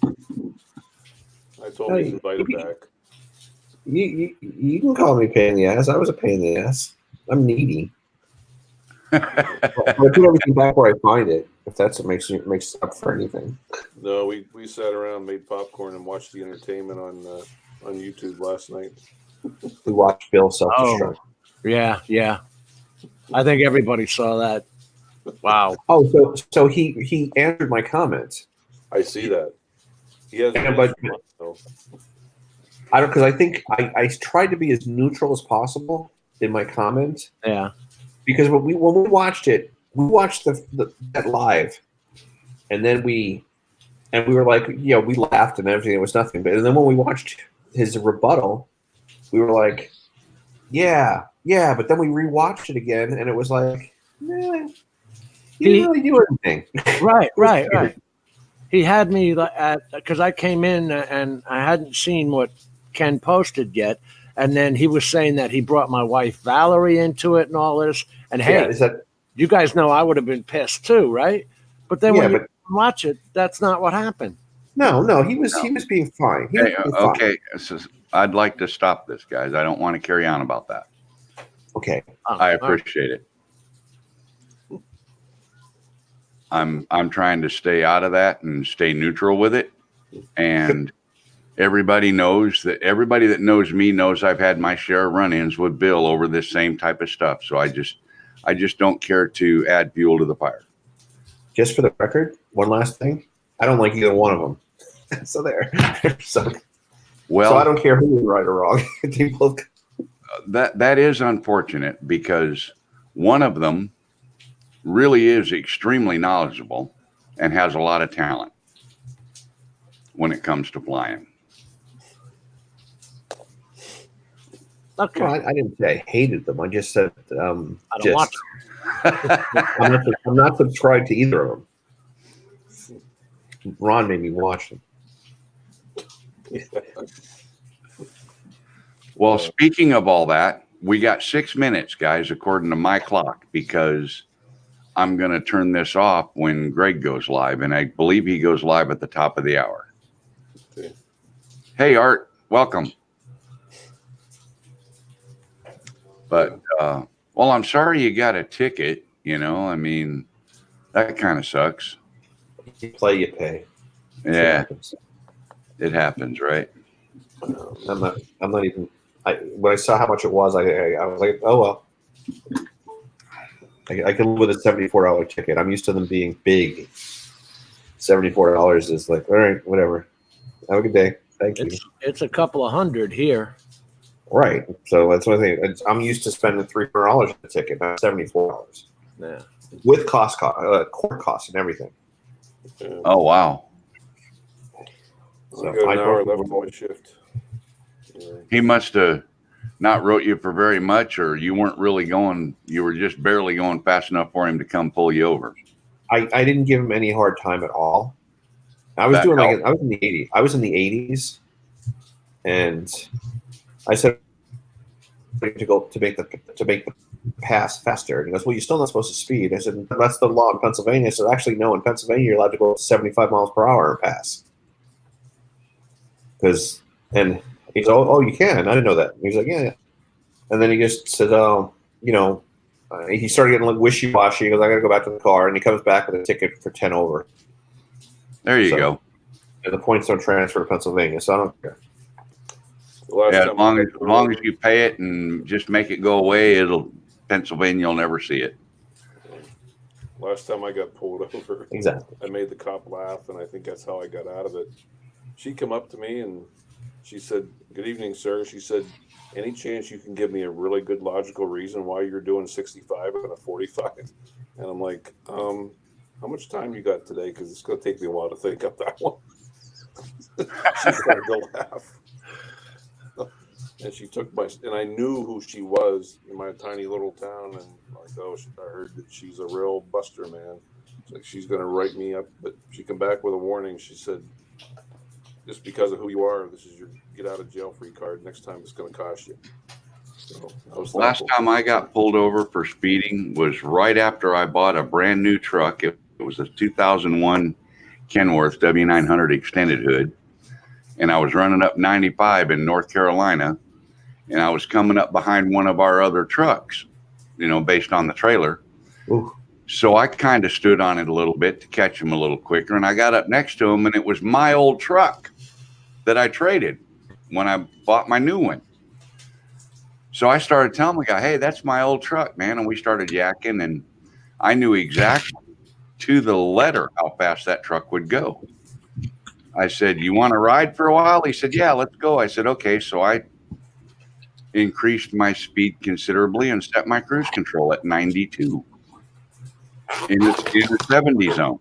I told him he's invited back. You can call me a pain in the ass. I was a pain in the ass. I'm needy. I put everything back where I find it. If that's what makes up for anything. No, we sat around, made popcorn, and watched the entertainment on YouTube last night. We watched Bill self-destruct. Yeah. I think everybody saw that. Wow. Oh, so he answered my comments. I see that. He has. Yeah, but I don't, because I think I tried to be as neutral as possible in my comments. Yeah. Because when we watched it, we watched that live, and then we were like, we laughed and everything. It was nothing. But and then when we watched his rebuttal, we were like, yeah. But then we rewatched it again, and it was like, nah, he didn't really do anything. Right. He had me because I came in and I hadn't seen what Ken posted yet, and then he was saying that he brought my wife Valerie into it and all this. And hey, you guys know I would have been pissed too, right? But then when you watch it, that's not what happened. No, he was being fine. Okay, so I'd like to stop this, guys. I don't want to carry on about that. Okay, I appreciate it. I'm trying to stay out of that and stay neutral with it. And everybody that knows me knows I've had my share of run-ins with Bill over this same type of stuff. So I just don't care to add fuel to the fire. Just for the record, one last thing. I don't like either one of them. So there. So I don't care who's right or wrong. That is unfortunate because one of them really is extremely knowledgeable and has a lot of talent when it comes to flying. Okay. Well, I didn't say I hated them. I just said I don't watch them. I'm not subscribed to either of them. Ron made me watch them. Well, speaking of all that, we got 6 minutes, guys, according to my clock, because I'm going to turn this off when Greg goes live, and I believe he goes live at the top of the hour. Okay. Hey, Art, welcome. But, well, I'm sorry you got a ticket, I mean, that kind of sucks. You play, you pay. Yeah, it happens, right? I'm not even. When I saw how much it was, I was like, oh well. I can live with a $74 ticket. I'm used to them being big. $74 is like, all right, whatever. Have a good day. Thank you. It's a couple of hundred here. Right. So that's one thing. I'm used to spending $300 on a ticket, not $74. Yeah. With court costs and everything. Oh wow. So I got an hour left on my shift. He must have not wrote you for very much, or you weren't really going. You were just barely going fast enough for him to come pull you over. I didn't give him any hard time at all. I was doing I was in the 80s. I was in the 80s, and I said to make the pass faster. And he goes, "Well, you're still not supposed to speed." I said, "That's the law in Pennsylvania." I said, "Actually, no. In Pennsylvania, you're allowed to go 75 miles per hour and pass." And he's oh, you can. I didn't know that. He's like, yeah. And then he just said, he started getting like wishy-washy. He goes, I got to go back to the car. And he comes back with a ticket for 10 over. There you go. And the points don't transfer to Pennsylvania, so I don't care. Yeah, as long as you pay it and just make it go away, Pennsylvania will never see it. Last time I got pulled over, exactly, I made the cop laugh, and I think that's how I got out of it. She come up to me and She said, "Good evening, sir." She said, "Any chance you can give me a really good logical reason why you're doing 65 and a 45?" And I'm like, how much time you got today? Because it's going to take me a while to think up that one. She started to laugh. And she took and I knew who she was in my tiny little town. And like, oh, I heard that she's a real buster, man. It's like, she's going to write me up. But she come back with a warning. She said, just because of who you are, this is your get out of jail free card. Next time it's going to cost you. So I was Last thankful. time I got pulled over for speeding was right after I bought a brand new truck. It was a 2001 Kenworth W900 extended hood. And I was running up 95 in North Carolina. And I was coming up behind one of our other trucks, based on the trailer. Ooh. So I kind of stood on it a little bit to catch him a little quicker. And I got up next to him, and it was my old truck that I traded when I bought my new one. So I started telling the guy, hey, that's my old truck, man. And we started yakking, and I knew exactly to the letter how fast that truck would go. I said, you want to ride for a while? He said, yeah, let's go. I said, okay. So I increased my speed considerably and set my cruise control at 92 in the 70 zone.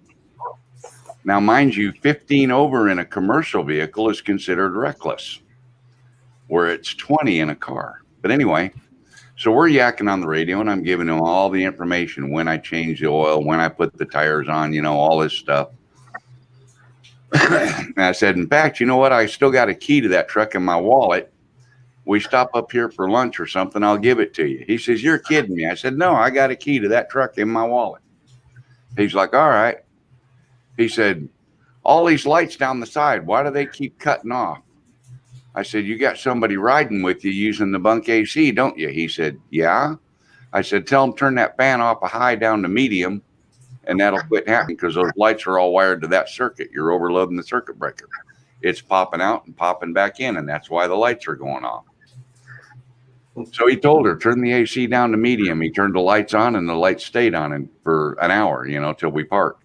Now, mind you, 15 over in a commercial vehicle is considered reckless, where it's 20 in a car. But anyway, so we're yakking on the radio, and I'm giving him all the information, when I change the oil, when I put the tires on, all this stuff. And I said, in fact, you know what? I still got a key to that truck in my wallet. We stop up here for lunch or something, I'll give it to you. He says, you're kidding me. I said, no, I got a key to that truck in my wallet. He's like, all right. He said, all these lights down the side, why do they keep cutting off? I said, you got somebody riding with you using the bunk AC, don't you? He said, yeah. I said, tell him turn that fan off a high down to medium, and that'll quit happening, because those lights are all wired to that circuit. You're overloading the circuit breaker. It's popping out and popping back in, and that's why the lights are going off. So he told her, turn the AC down to medium. He turned the lights on, and the lights stayed on for an hour, till we parked.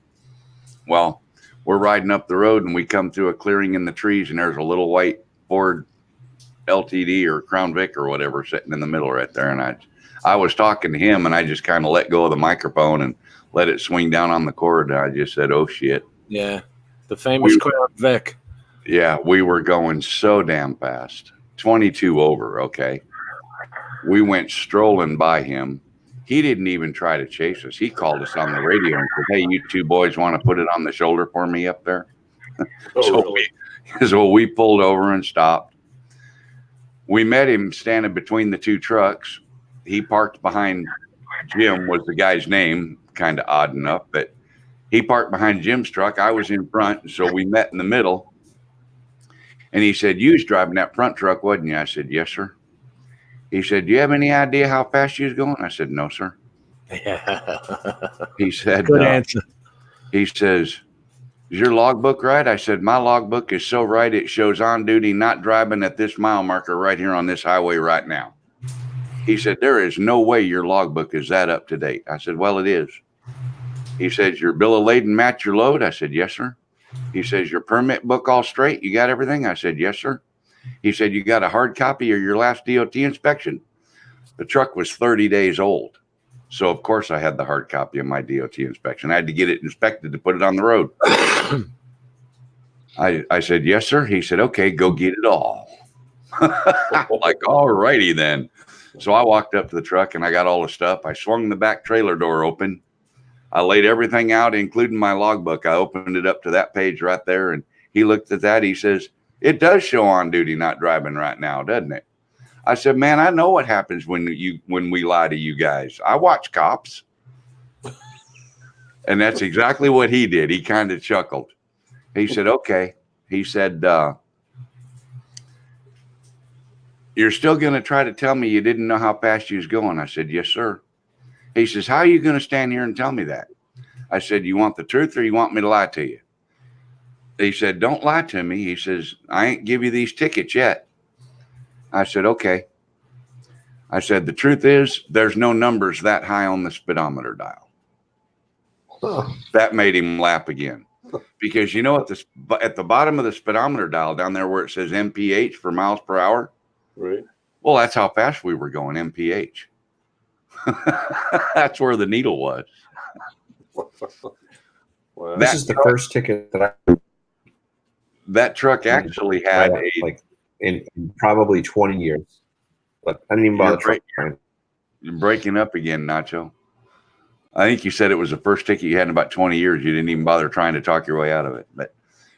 Well, we're riding up the road, and we come through a clearing in the trees, and there's a little white Ford LTD or Crown Vic or whatever sitting in the middle right there. And I was talking to him, and I just kind of let go of the microphone and let it swing down on the cord. And I just said, oh, shit. Yeah, the famous Crown Vic. Yeah, we were going so damn fast. 22 over, okay? We went strolling by him. He didn't even try to chase us. He called us on the radio and said, hey, you two boys want to put it on the shoulder for me up there? So we pulled over and stopped. We met him standing between the two trucks. He parked behind Jim, was the guy's name, kind of odd enough, but he parked behind Jim's truck. I was in front, so we met in the middle. And he said, you was driving that front truck, wasn't you? I said, yes, sir. He said, do you have any idea how fast you was going? I said, no, sir. He said, good answer. He says, is your logbook right? I said, my logbook is so right, it shows on duty, not driving at this mile marker right here on this highway right now. He said, there is no way your logbook is that up to date. I said, well, it is. He says, your bill of lading match your load? I said, yes, sir. He says, your permit book all straight? You got everything? I said, yes, sir. He said, you got a hard copy of your last DOT inspection? The truck was 30 days old. So, of course, I had the hard copy of my DOT inspection. I had to get it inspected to put it on the road. I said, yes, sir. He said, okay, go get it all. Like, all righty then. So I walked up to the truck, and I got all the stuff. I swung the back trailer door open. I laid everything out, including my logbook. I opened it up to that page right there, and he looked at that. He says, it does show on duty, not driving right now, doesn't it? I said, man, I know what happens when we lie to you guys. I watch cops. And that's exactly what he did. He kind of chuckled. He said, okay. He said, you're still going to try to tell me you didn't know how fast you was going? I said, yes, sir. He says, how are you going to stand here and tell me that? I said, you want the truth or you want me to lie to you? He said, don't lie to me. He says, I ain't give you these tickets yet. I said, okay. I said, the truth is there's no numbers that high on the speedometer dial. Huh. That made him laugh again. Because you know at the bottom of the speedometer dial down there where it says MPH for miles per hour. Right. Well, that's how fast we were going, MPH. That's where the needle was. Wow. This is the first ticket that That truck actually I had like in probably 20 years. But I didn't even bother trying. You're breaking up again, Nacho. I think you said it was the first ticket you had in about 20 years. You didn't even bother trying to talk your way out of it. But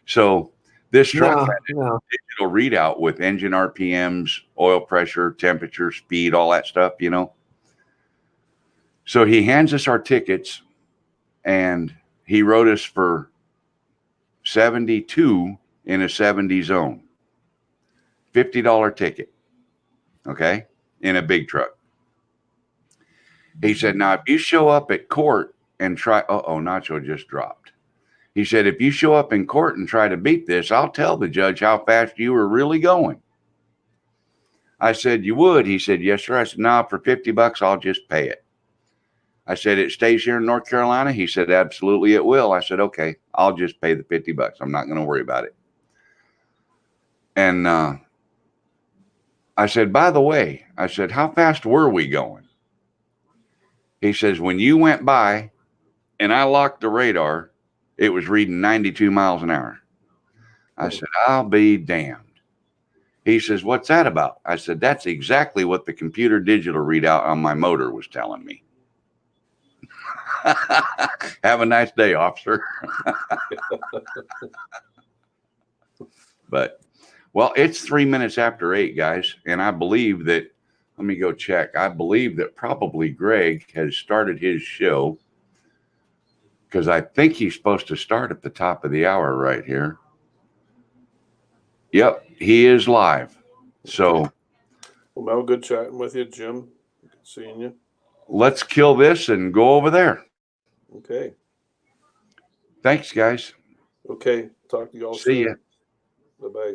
so this truck had a digital readout with engine RPMs, oil pressure, temperature, speed, all that stuff, you know. So he hands us our tickets, and he wrote us for 72 in a 70 zone. $50 ticket, okay, in a big truck. He said, now, if you show up at court and try, Nacho just dropped. He said, if you show up in court and try to beat this, I'll tell the judge how fast you were really going. I said, you would? He said, yes, sir. I said, no, for $50, I'll just pay it. I said, it stays here in North Carolina? He said, absolutely it will. I said, okay, I'll just pay the $50. I'm not going to worry about it. And I said, by the way, I said, how fast were we going? He says, when you went by and I locked the radar, it was reading 92 miles an hour. I said, I'll be damned. He says, what's that about? I said, that's exactly what the computer digital readout on my motor was telling me. Have a nice day, officer. But, well, it's 3 minutes after 8, guys. And I believe that, let me go check. I believe that probably Greg has started his show, because I think he's supposed to start at the top of the hour right here. Yep, he is live. So, well, Mel, good chatting with you, Jim. Good seeing you. Let's kill this and go over there. Okay. Thanks, guys. Okay. Talk to you all soon. See ya. Bye-bye.